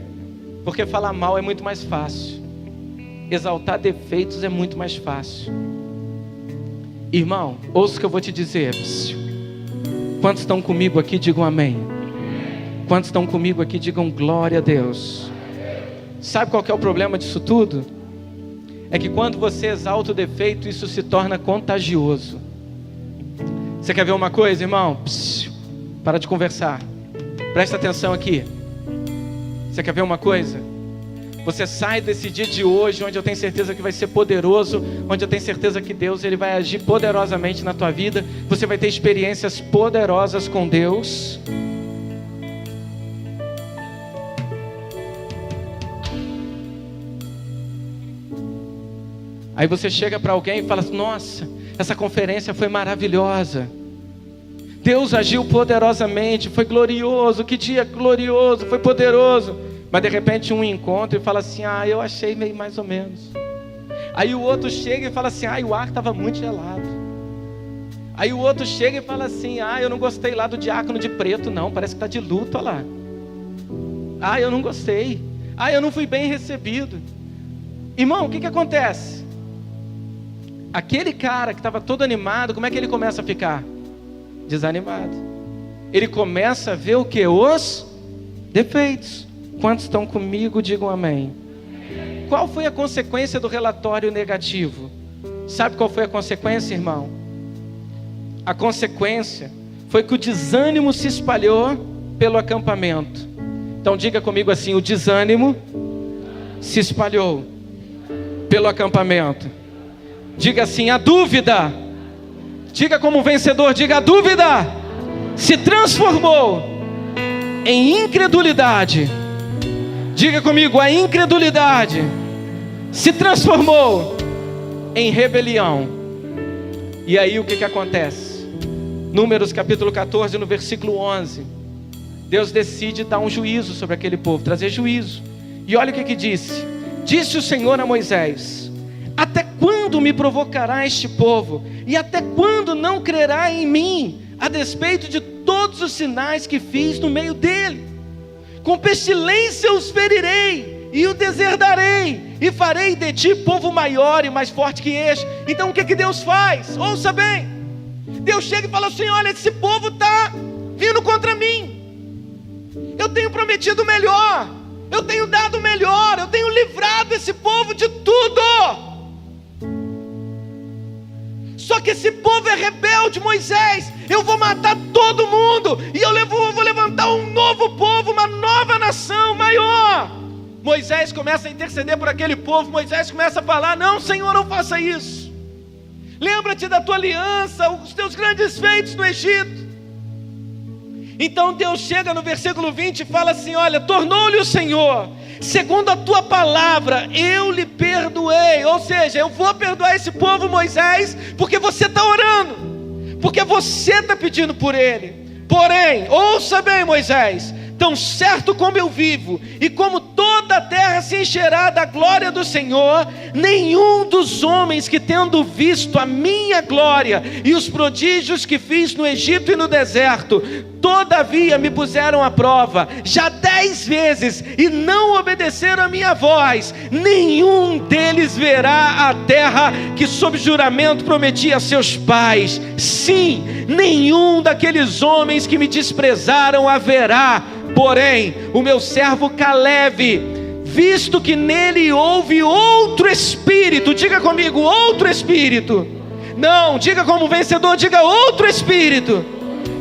Porque falar mal é muito mais fácil. Exaltar defeitos é muito mais fácil. Irmão, ouça o que eu vou te dizer. Quantos estão comigo aqui, digam amém. Quantos estão comigo aqui, digam glória a Deus. Sabe qual que é o problema disso tudo? É que quando você exalta o defeito, isso se torna contagioso. Você quer ver uma coisa, irmão? Para de conversar. Presta atenção aqui. Você quer ver uma coisa? Você sai desse dia de hoje, onde eu tenho certeza que vai ser poderoso, onde eu tenho certeza que Deus ele vai agir poderosamente na tua vida. Você vai ter experiências poderosas com Deus. Aí você chega para alguém e fala assim, nossa, essa conferência foi maravilhosa. Deus agiu poderosamente, foi glorioso, que dia glorioso, foi poderoso. Mas de repente um encontra e fala assim, eu achei meio mais ou menos. Aí o outro chega e fala assim, o ar estava muito gelado. Aí o outro chega e fala assim, eu não gostei lá do diácono de preto não, parece que está de luto, olha lá. Eu não gostei. Eu não fui bem recebido. Irmão, o que acontece? Aquele cara que estava todo animado, como é que ele começa a ficar? Desanimado. Ele começa a ver o que? Os defeitos. Quantos estão comigo, digam amém. Qual foi a consequência do relatório negativo? Sabe qual foi a consequência, irmão? A consequência foi que o desânimo se espalhou pelo acampamento. Então diga comigo assim, o desânimo se espalhou pelo acampamento. Diga assim, a dúvida. Diga como vencedor, diga, a dúvida se transformou em incredulidade. Diga comigo, a incredulidade se transformou em rebelião. E aí o que acontece? Números capítulo 14, no versículo 11. Deus decide dar um juízo sobre aquele povo, trazer juízo. E olha o que disse. Disse o Senhor a Moisés: até quando me provocará este povo? E até quando não crerá em mim, a despeito de todos os sinais que fiz no meio dele? Com pestilência os ferirei, e o deserdarei, e farei de ti povo maior e mais forte que este. Então o que Deus faz? Ouça bem. Deus chega e fala assim: olha, esse povo está vindo contra mim. Eu tenho prometido melhor, eu tenho dado melhor, eu tenho livrado esse povo de tudo. Só que esse povo é rebelde, Moisés. Eu vou matar todo mundo, e eu vou levantar um novo povo, uma nova nação maior. Moisés começa a interceder por aquele povo. Moisés começa a falar: não, Senhor, não faça isso. Lembra-te da tua aliança, os teus grandes feitos no Egito. Então Deus chega no versículo 20 e fala assim: olha, tornou-lhe o Senhor, segundo a tua palavra, eu lhe perdoei. Ou seja, eu vou perdoar esse povo, Moisés, porque você está orando, porque você está pedindo por ele. Porém, ouça bem, Moisés, tão certo como eu vivo, e como toda a terra se encherá da glória do Senhor, nenhum dos homens que, tendo visto a minha glória e os prodígios que fiz no Egito e no deserto, todavia me puseram à prova, já 10 vezes, e não obedeceram a minha voz, nenhum deles verá a terra que sob juramento prometi a seus pais. Sim, nenhum daqueles homens que me desprezaram haverá. Porém, o meu servo Caleb, visto que nele houve outro espírito, diga comigo, outro espírito. Não, diga como vencedor, diga outro espírito.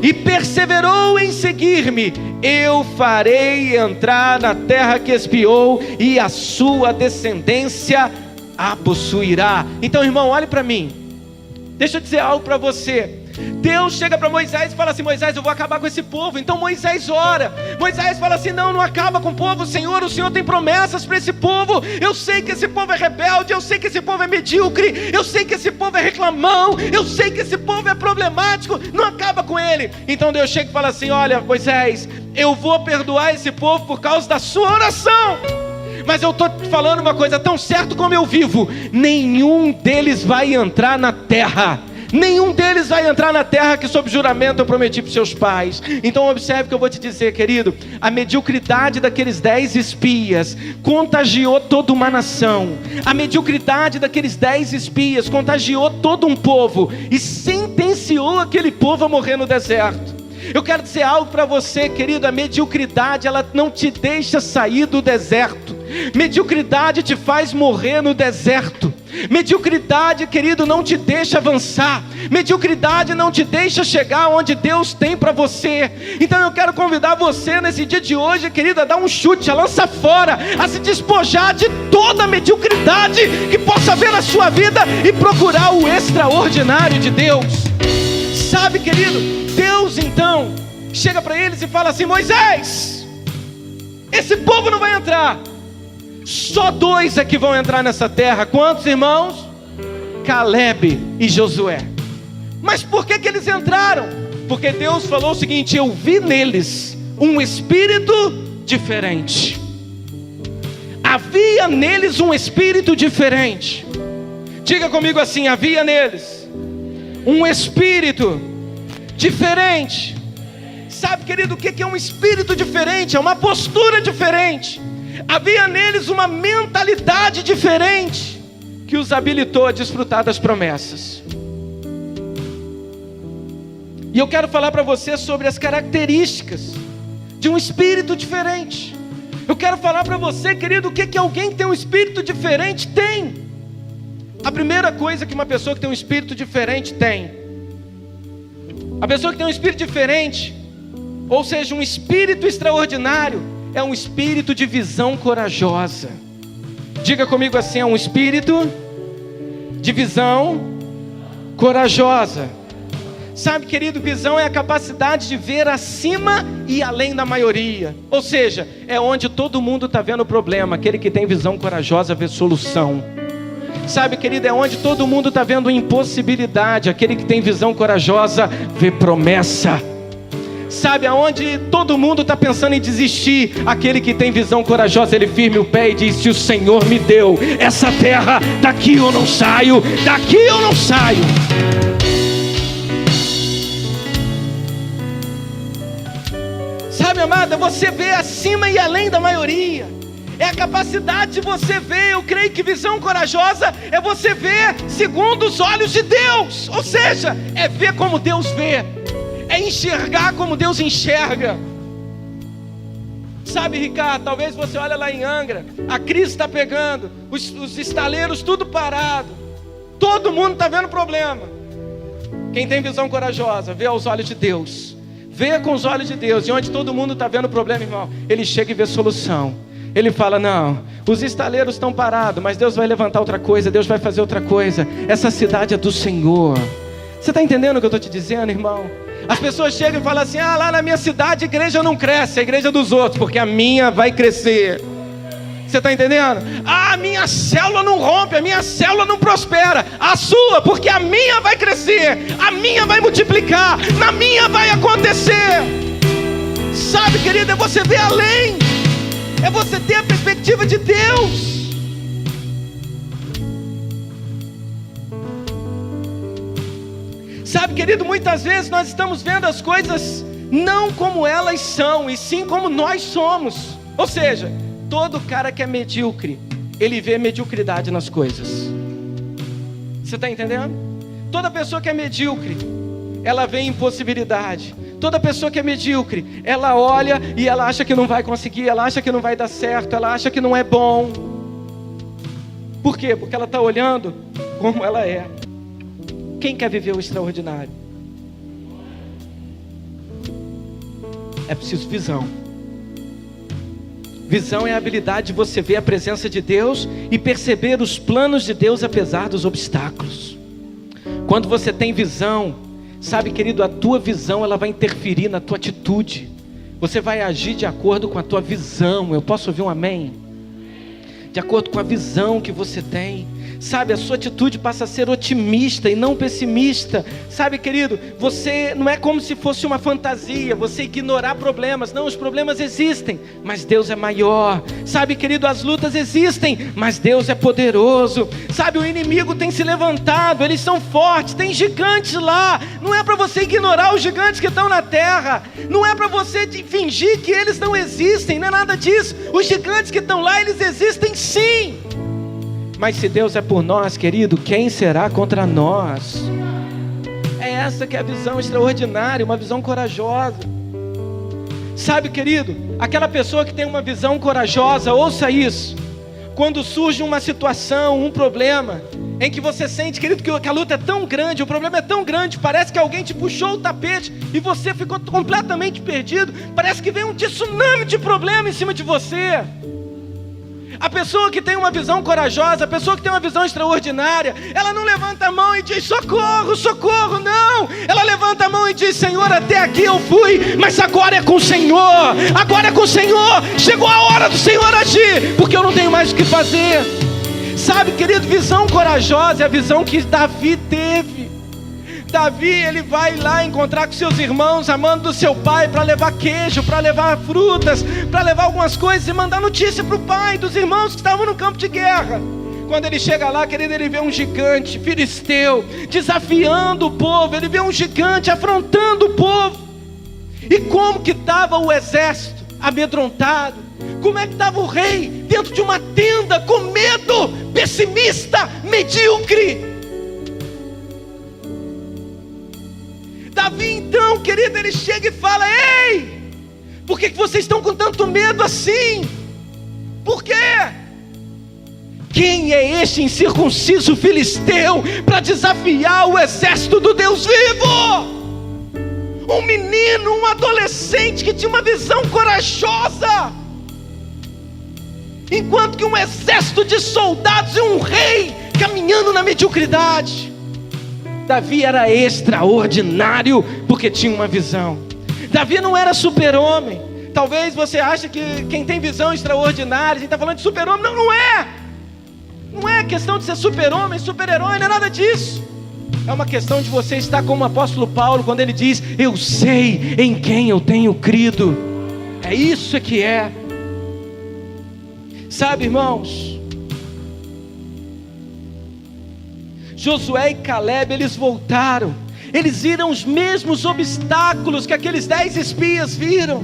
E perseverou em seguir-me, eu farei entrar na terra que espiou, e a sua descendência a possuirá. Então, irmão, olhe para mim. Deixa eu dizer algo para você. Deus chega para Moisés e fala assim: Moisés, eu vou acabar com esse povo. Então Moisés ora. Moisés fala assim: não acaba com o povo, Senhor. O Senhor tem promessas para esse povo. Eu sei que esse povo é rebelde, eu sei que esse povo é medíocre, eu sei que esse povo é reclamão, eu sei que esse povo é problemático. Não acaba com ele. Então Deus chega e fala assim: olha, Moisés, eu vou perdoar esse povo por causa da sua oração. Mas eu estou falando uma coisa: tão certo como eu vivo, nenhum deles vai entrar na terra. Nenhum deles vai entrar na terra que sob juramento eu prometi para os seus pais. Então observe o que eu vou te dizer, querido. A mediocridade daqueles 10 espias contagiou toda uma nação. A mediocridade daqueles 10 espias contagiou todo um povo e sentenciou aquele povo a morrer no deserto. Eu quero dizer algo para você, querido. A mediocridade, ela não te deixa sair do deserto. Mediocridade te faz morrer no deserto. Mediocridade, querido, não te deixa avançar. Mediocridade não te deixa chegar onde Deus tem para você. Então eu quero convidar você nesse dia de hoje, querido, a dar um chute, a lançar fora, a se despojar de toda a mediocridade que possa haver na sua vida e procurar o extraordinário de Deus. Sabe, querido, Deus então chega para eles e fala assim: Moisés, esse povo não vai entrar. Só 2 é que vão entrar nessa terra. Quantos irmãos? Caleb e Josué. Mas por que eles entraram? Porque Deus falou o seguinte: eu vi neles um espírito diferente. Havia neles um espírito diferente. Diga comigo assim: havia neles um espírito diferente. Sabe, querido, o que é um espírito diferente? É uma postura diferente. Havia neles uma mentalidade diferente que os habilitou a desfrutar das promessas. E eu quero falar para você sobre as características de um espírito diferente. Eu quero falar para você, querido, o que alguém que tem um espírito diferente tem. A primeira coisa que uma pessoa que tem um espírito diferente tem. A pessoa que tem um espírito diferente, ou seja, um espírito extraordinário, é um espírito de visão corajosa. Diga comigo assim: é um espírito de visão corajosa. Sabe, querido, visão é a capacidade de ver acima e além da maioria. Ou seja, é onde todo mundo está vendo o problema. Aquele que tem visão corajosa vê solução. Sabe, querido, é onde todo mundo está vendo impossibilidade. Aquele que tem visão corajosa vê promessa. Sabe, aonde todo mundo está pensando em desistir, aquele que tem visão corajosa, ele firme o pé e diz: se o Senhor me deu essa terra, daqui eu não saio, daqui eu não saio. Sabe, amada, você vê acima e além da maioria. É a capacidade de você ver. Eu creio que visão corajosa é você ver segundo os olhos de Deus. Ou seja, é ver como Deus vê, é enxergar como Deus enxerga. Sabe, Ricardo, talvez você olha lá em Angra, a crise está pegando, os estaleiros tudo parado, todo mundo está vendo problema. Quem tem visão corajosa vê aos olhos de Deus, vê com os olhos de Deus. E onde todo mundo está vendo problema, irmão, ele chega e vê solução. Ele fala: não, os estaleiros estão parados, mas Deus vai levantar outra coisa, Deus vai fazer outra coisa. Essa cidade é do Senhor. Você está entendendo o que eu estou te dizendo, irmão? As pessoas chegam e falam assim: ah, lá na minha cidade a igreja não cresce, a igreja dos outros, porque a minha vai crescer. Você está entendendo? Ah, a minha célula não rompe, a minha célula não prospera. A sua, porque a minha vai crescer, a minha vai multiplicar, na minha vai acontecer. Sabe, querido, é você ver além, é você ter a perspectiva de Deus. Sabe, querido, muitas vezes nós estamos vendo as coisas não como elas são, e sim como nós somos. Ou seja, todo cara que é medíocre, ele vê mediocridade nas coisas. Você está entendendo? Toda pessoa que é medíocre, ela vê impossibilidade. Toda pessoa que é medíocre, ela olha e ela acha que não vai conseguir, ela acha que não vai dar certo, ela acha que não é bom. Por quê? Porque ela está olhando como ela é. Quem quer viver o extraordinário? É preciso visão. Visão é a habilidade de você ver a presença de Deus e perceber os planos de Deus apesar dos obstáculos. Quando você tem visão, sabe, querido, a tua visão ela vai interferir na tua atitude. Você vai agir de acordo com a tua visão. Eu posso ouvir um amém? De acordo com a visão que você tem. Sabe, a sua atitude passa a ser otimista e não pessimista. Sabe, querido, você não é como se fosse uma fantasia, você ignorar problemas. Não, os problemas existem, mas Deus é maior. Sabe, querido, as lutas existem, mas Deus é poderoso. Sabe, o inimigo tem se levantado, eles são fortes, tem gigantes lá. Não é para você ignorar os gigantes que estão na terra. Não é para você fingir que eles não existem, não é nada disso. Os gigantes que estão lá, eles existem sim. Mas se Deus é por nós, querido, quem será contra nós? É essa que é a visão extraordinária, uma visão corajosa. Sabe, querido, aquela pessoa que tem uma visão corajosa, ouça isso. Quando surge uma situação, um problema, em que você sente, querido, que a luta é tão grande, o problema é tão grande, parece que alguém te puxou o tapete e você ficou completamente perdido. Parece que veio um tsunami de problema em cima de você. A pessoa que tem uma visão corajosa, a pessoa que tem uma visão extraordinária, ela não levanta a mão e diz: socorro, socorro, não. Ela levanta a mão e diz: Senhor, até aqui eu fui, mas agora é com o Senhor, agora é com o Senhor. Chegou a hora do Senhor agir, porque eu não tenho mais o que fazer. Sabe, querido, visão corajosa é a visão que Davi teve. Davi, ele vai lá encontrar com seus irmãos, amando do seu pai, para levar queijo, para levar frutas, para levar algumas coisas e mandar notícia para o pai dos irmãos que estavam no campo de guerra. Quando ele chega lá, querido, ele vê um gigante filisteu desafiando o povo. Ele vê um gigante afrontando o povo. E como que estava o exército amedrontado? Como é que estava o rei dentro de uma tenda com medo, pessimista, medíocre? Davi então, querido, ele chega e fala: ei, por que vocês estão com tanto medo assim? Por quê? Quem é este incircunciso filisteu para desafiar o exército do Deus vivo? Um menino, um adolescente que tinha uma visão corajosa, enquanto que um exército de soldados e um rei caminhando na mediocridade. Davi era extraordinário porque tinha uma visão. Davi não era super-homem. Talvez você ache que quem tem visão extraordinária, a gente está falando de super-homem. Não, não é. Não é questão de ser super-homem, super-herói, não é nada disso. É uma questão de você estar como o apóstolo Paulo, quando ele diz: eu sei em quem eu tenho crido. É isso que é. Sabe, irmãos, Josué e Caleb, eles voltaram. Eles viram os mesmos obstáculos que aqueles 10 espias viram.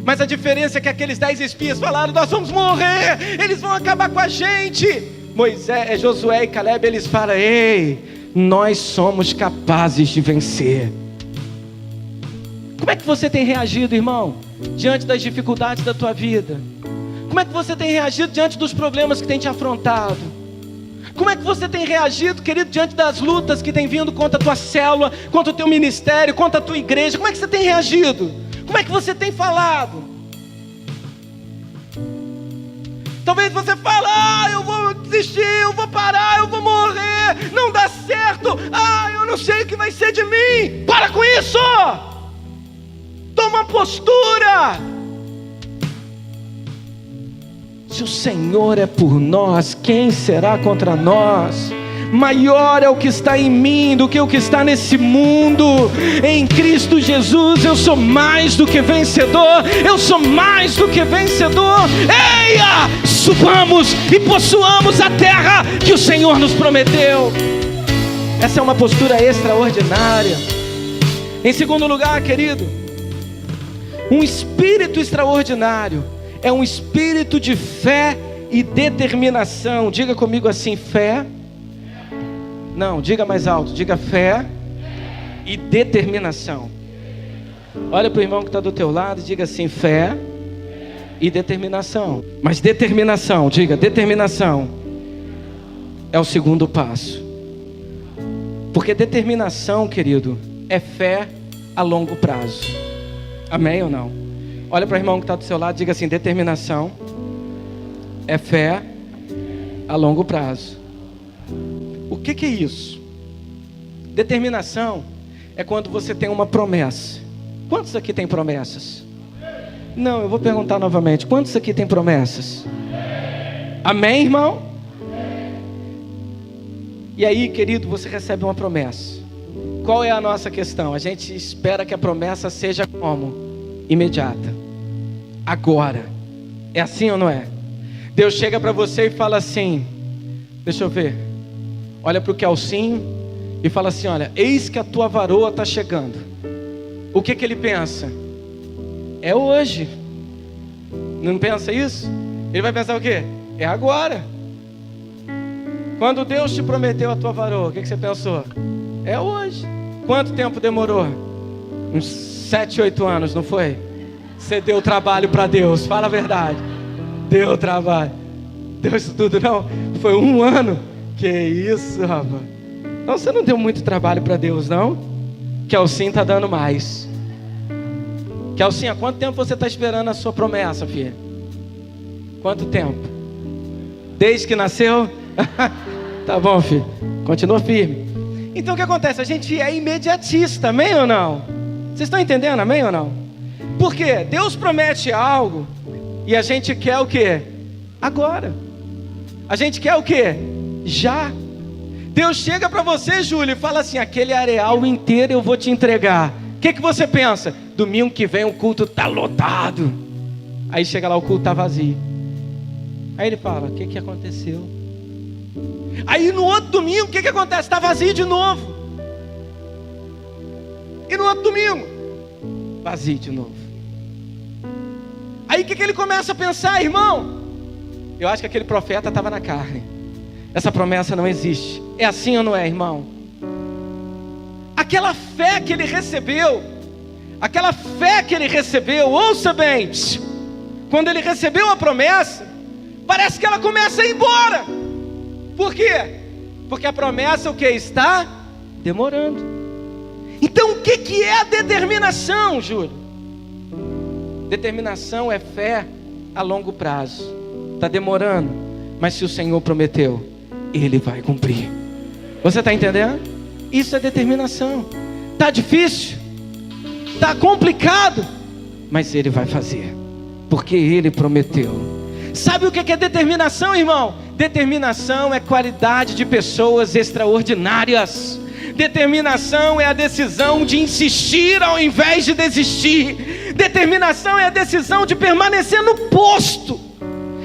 Mas a diferença é que aqueles 10 espias falaram: nós vamos morrer, eles vão acabar com a gente. Josué e Caleb, eles falam: ei, nós somos capazes de vencer. Como é que você tem reagido, irmão, diante das dificuldades da tua vida? Como é que você tem reagido diante dos problemas que tem te afrontado? Como é que você tem reagido, querido, diante das lutas que tem vindo contra a tua célula, contra o teu ministério, contra a tua igreja? Como é que você tem reagido? Como é que você tem falado? Talvez você fale: eu vou desistir, eu vou parar, eu vou morrer, não dá certo, eu não sei o que vai ser de mim. Para com isso! Toma uma postura. Se o Senhor é por nós, quem será contra nós? Maior é o que está em mim do que o que está nesse mundo. Em Cristo Jesus eu sou mais do que vencedor. Eu sou mais do que vencedor. Eia! Subamos e possuamos a terra que o Senhor nos prometeu. Essa é uma postura extraordinária. Em segundo lugar, querido, um espírito extraordinário é um espírito de fé e determinação. Diga comigo assim: fé. Não, diga mais alto. Diga fé e determinação. Olha para o irmão que está do teu lado e diga assim: fé e determinação. Mas determinação, diga, determinação é o segundo passo. Porque determinação, querido, é fé a longo prazo. Amém ou não? Olha para o irmão que está do seu lado e diga assim: determinação é fé a longo prazo. O que é isso? Determinação é quando você tem uma promessa. Quantos aqui tem promessas? Não, eu vou perguntar novamente: quantos aqui tem promessas? Amém, irmão? E aí, querido, você recebe uma promessa. Qual é a nossa questão? A gente espera que a promessa seja como? Imediata. Agora. É assim ou não é? Deus chega para você e fala assim: deixa eu ver. Olha para o Kelsinho e fala assim: olha, eis que a tua varoa está chegando. O que ele pensa? É hoje. Não pensa isso? Ele vai pensar o quê? É agora. Quando Deus te prometeu a tua varoa, o que você pensou? É hoje. Quanto tempo demorou? Uns 7, 8 anos, não foi? Você deu trabalho para Deus, fala a verdade. Deu trabalho. Deu isso tudo não? Foi 1 ano? Que isso, rapaz. Não, você não deu muito trabalho para Deus, não? Kelsinho está dando mais. Kelsinho, há quanto tempo você está esperando a sua promessa, filha? Quanto tempo? Desde que nasceu? Tá bom, filho. Continua firme. Então o que acontece? A gente é imediatista, amém ou não? Vocês estão entendendo, amém ou não? Porque Deus promete algo e a gente quer o quê? Agora. A gente quer o quê? Já. Deus chega para você, Júlio, e fala assim: aquele areal inteiro eu vou te entregar. O que você pensa? Domingo que vem o culto está lotado. Aí chega lá, o culto está vazio. Aí ele fala: o que aconteceu? Aí no outro domingo, o que acontece? Está vazio de novo. E no outro domingo, vazio de novo. Aí o que ele começa a pensar, irmão? Eu acho que aquele profeta estava na carne. Essa promessa não existe. É assim ou não é, irmão? Aquela fé que ele recebeu, ouça bem, quando ele recebeu a promessa, parece que ela começa a ir embora. Por quê? Porque a promessa o que? Está demorando. Então o que é a determinação, Júlio? Determinação é fé a longo prazo. Está demorando, mas se o Senhor prometeu, Ele vai cumprir. Você está entendendo? Isso é determinação. Está difícil, está complicado, mas Ele vai fazer, porque Ele prometeu. Sabe o que é determinação, irmão? determinação é qualidade de pessoas extraordinárias. Determinação é a decisão de insistir ao invés de desistir. Determinação é a decisão de permanecer no posto.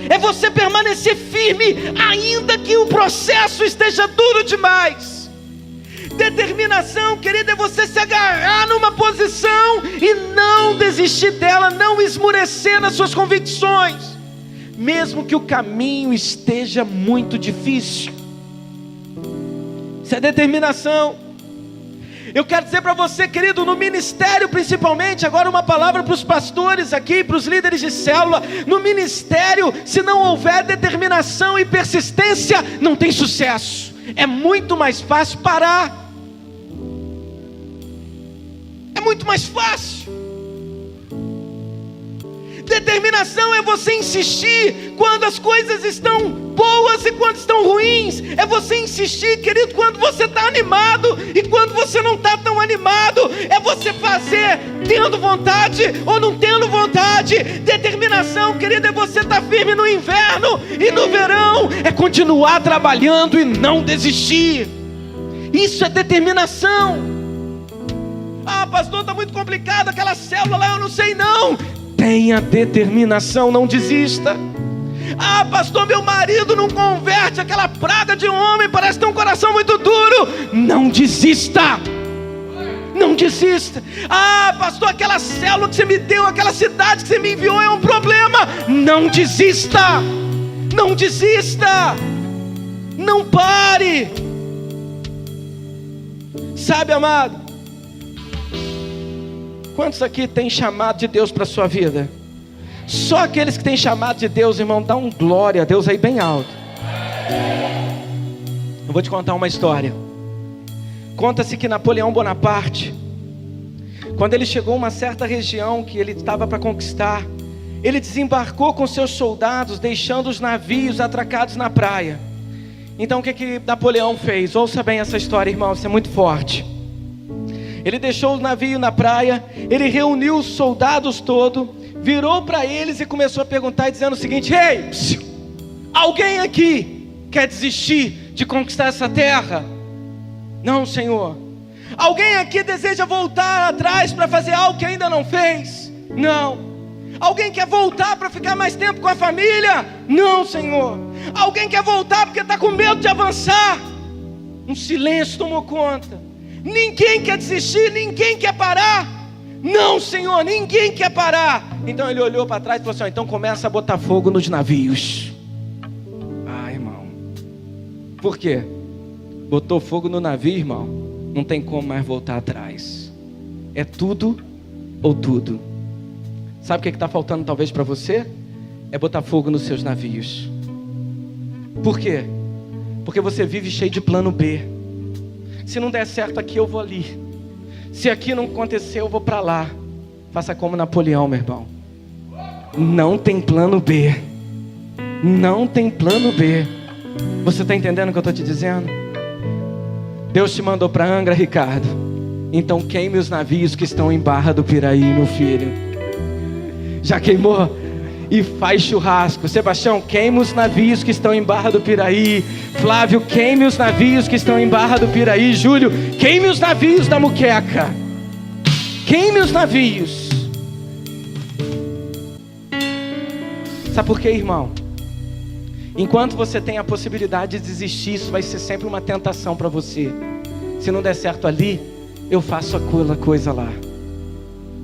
É você permanecer firme, ainda que o processo esteja duro demais. Determinação, querido, é você se agarrar numa posição e não desistir dela, não esmorecer nas suas convicções, mesmo que o caminho esteja muito difícil. Isso é determinação. Eu quero dizer para você, querido, no ministério principalmente, agora uma palavra para os pastores aqui, para os líderes de célula. No ministério, se não houver determinação e persistência, não tem sucesso. É muito mais fácil parar. É muito mais fácil. Determinação é você insistir quando as coisas estão boas e quando estão ruins. É você insistir, querido, quando você está animado e quando você não está tão animado. É você fazer tendo vontade ou não tendo vontade. Determinação, querido, é você estar firme no inverno e no verão. É continuar trabalhando e não desistir. Isso é determinação. Ah, pastor, está muito complicado aquela célula lá, eu não sei não. Tenha determinação, não desista. Ah, pastor, meu marido não converte, aquela praga de homem parece ter um coração muito duro. Não desista. Não desista. Ah, pastor, aquela célula que você me deu, aquela cidade que você me enviou é um problema. Não desista. Não desista. Não pare. Sabe, amado, quantos aqui têm chamado de Deus para a sua vida? Só aqueles que têm chamado de Deus, irmão, dá um glória a Deus aí bem alto. Eu vou te contar uma história. Conta-se que Napoleão Bonaparte, quando ele chegou a uma certa região que ele estava para conquistar, ele desembarcou com seus soldados, deixando os navios atracados na praia. Então o que Napoleão fez? Ouça bem essa história, irmão, isso é muito forte. Ele deixou o navio na praia, ele reuniu os soldados todos, virou para eles e começou a perguntar, dizendo o seguinte: ei, alguém aqui quer desistir de conquistar essa terra? Não, Senhor. Alguém aqui deseja voltar atrás para fazer algo que ainda não fez? Não. Alguém quer voltar para ficar mais tempo com a família? Não, Senhor. Alguém quer voltar porque está com medo de avançar? Um silêncio tomou conta. Ninguém quer desistir, ninguém quer parar. Não, Senhor, ninguém quer parar. Então ele olhou para trás e falou assim: então começa a botar fogo nos navios. Ah, irmão, por quê? Botou fogo no navio, irmão, não tem como mais voltar atrás. É tudo ou tudo. Sabe o que está faltando talvez para você? É botar fogo nos seus navios. Por quê? Porque você vive cheio de plano B. Se não der certo aqui, eu vou ali. Se aqui não acontecer, eu vou para lá. Faça como Napoleão, meu irmão. Não tem plano B. Não tem plano B. Você está entendendo o que eu estou te dizendo? Deus te mandou para Angra, Ricardo. Então queime os navios que estão em Barra do Piraí, meu filho. Já queimou? E faz churrasco. Sebastião, queime os navios que estão em Barra do Piraí. Flávio, queime os navios que estão em Barra do Piraí. Júlio, queime os navios da Muqueca. Queime os navios. Sabe por quê, irmão? Enquanto você tem a possibilidade de desistir, isso vai ser sempre uma tentação para você. Se não der certo ali, eu faço aquela coisa lá.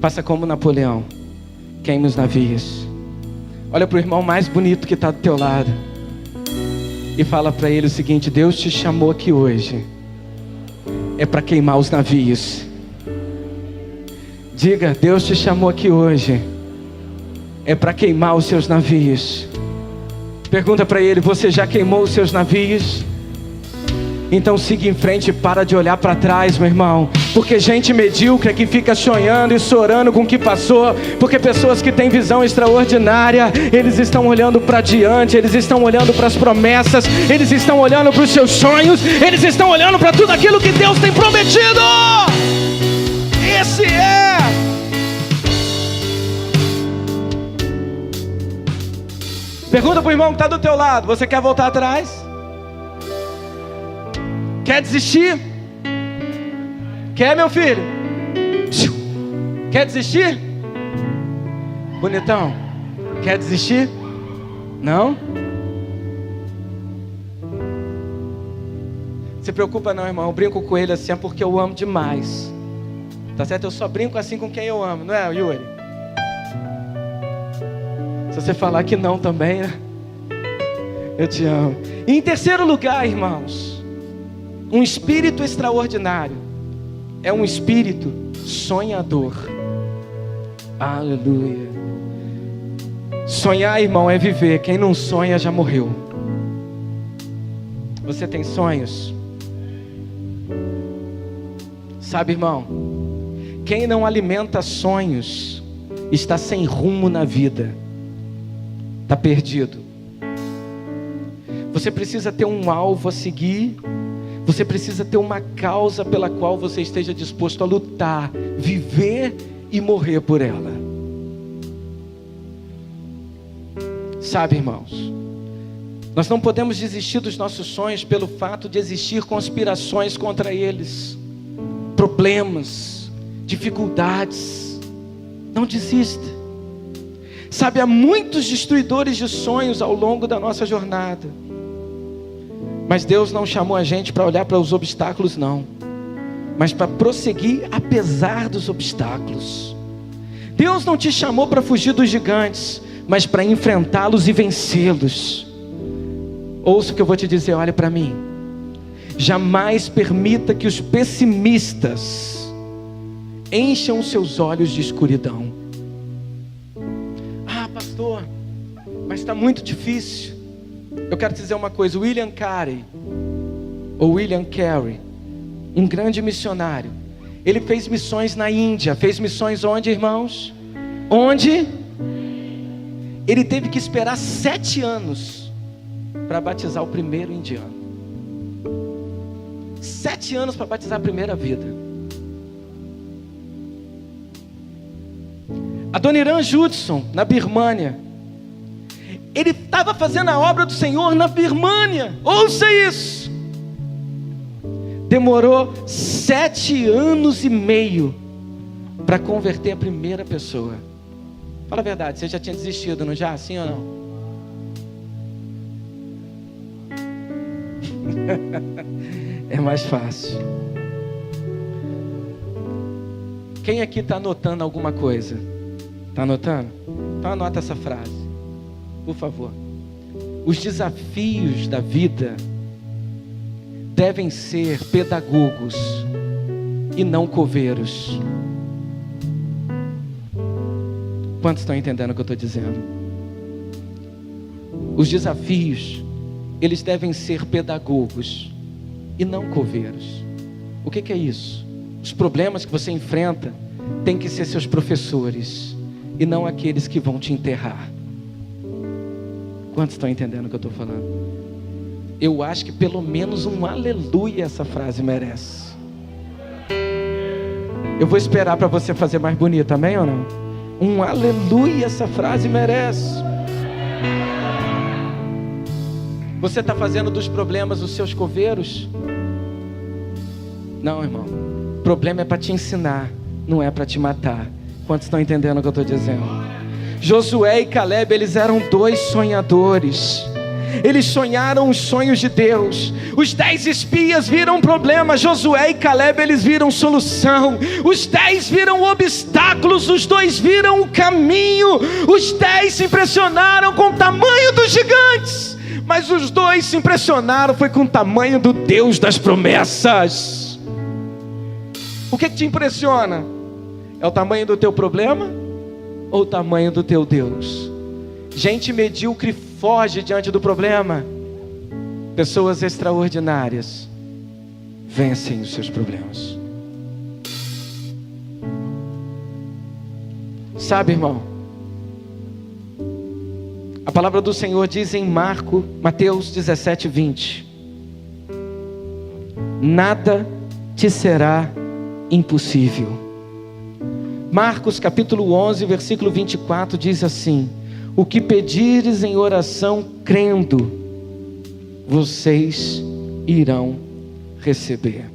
Faça como Napoleão. Queime os navios. Olha para o irmão mais bonito que está do teu lado e fala para ele o seguinte: Deus te chamou aqui hoje é para queimar os navios. Diga: Deus te chamou aqui hoje é para queimar os seus navios. Pergunta para ele: você já queimou os seus navios? Então siga em frente e para de olhar para trás, meu irmão. Porque gente medíocre que fica sonhando e chorando com o que passou. Porque pessoas que têm visão extraordinária, eles estão olhando para diante, eles estão olhando para as promessas, eles estão olhando para os seus sonhos, eles estão olhando para tudo aquilo que Deus tem prometido. Esse é. Pergunta para o irmão que está do teu lado: você quer voltar atrás? Quer desistir? Quer, meu filho? Quer desistir? Bonitão, quer desistir? Não? Se preocupa não, irmão. Eu brinco com ele assim, é porque eu amo demais. Tá certo? Eu só brinco assim com quem eu amo, não é, Yuri? Se você falar que não também, né? Eu te amo. E em terceiro lugar, irmãos, um espírito extraordinário é um espírito sonhador. Aleluia. Sonhar, irmão, é viver. Quem não sonha já morreu. Você tem sonhos? Sabe, irmão, quem não alimenta sonhos está sem rumo na vida, está perdido. Você precisa ter um alvo a seguir. Você precisa ter uma causa pela qual você esteja disposto a lutar, viver e morrer por ela. Sabe, irmãos, nós não podemos desistir dos nossos sonhos pelo fato de existir conspirações contra eles, problemas, dificuldades. Não desista. Sabe, há muitos destruidores de sonhos ao longo da nossa jornada. Mas Deus não chamou a gente para olhar para os obstáculos, não, mas para prosseguir apesar dos obstáculos. Deus não te chamou para fugir dos gigantes, mas para enfrentá-los e vencê-los. Ouça o que eu vou te dizer, olha para mim. Jamais permita que os pessimistas encham seus olhos de escuridão. Ah, pastor, mas está muito difícil. Eu quero te dizer uma coisa: William Carey, ou William Carey, um grande missionário, ele fez missões na Índia. Fez missões onde, irmãos? Onde? Ele teve que esperar 7 anos para batizar o primeiro indiano. 7 anos para batizar a primeira vida. Adoniram Judson, na Birmânia, ele estava fazendo a obra do Senhor na Birmânia. Ouça isso. Demorou 7 anos e meio para converter a primeira pessoa. Fala a verdade, você já tinha desistido, não já? Sim ou não? É mais fácil. Quem aqui está anotando alguma coisa? Está anotando? Então anota essa frase, por favor. Os desafios da vida devem ser pedagogos e não coveiros. Quantos estão entendendo o que eu estou dizendo? Os desafios, eles devem ser pedagogos e não coveiros. O que é isso? Os problemas que você enfrenta têm que ser seus professores e não aqueles que vão te enterrar. Quantos estão entendendo o que eu estou falando? Eu acho que pelo menos um aleluia essa frase merece. Eu vou esperar para você fazer mais bonito, amém ou não? Um aleluia essa frase merece. Você está fazendo dos problemas os seus coveiros? Não, irmão. O problema é para te ensinar, não é para te matar. Quantos estão entendendo o que eu estou dizendo? Josué e Caleb, eles eram 2 sonhadores. Eles sonharam os sonhos de Deus. Os 10 espias viram problema. Josué e Caleb, eles viram solução. Os 10 viram obstáculos. Os 2 viram o caminho. Os 10 se impressionaram com o tamanho dos gigantes, mas os 2 se impressionaram foi com o tamanho do Deus das promessas. O que te impressiona? É o tamanho do teu problema ou o tamanho do teu Deus? Gente medíocre foge diante do problema. Pessoas extraordinárias vencem os seus problemas. Sabe, irmão, a palavra do Senhor diz em Mateus 17:20: nada te será impossível. Marcos capítulo 11, versículo 24 diz assim: o que pedires em oração, crendo, vocês irão receber.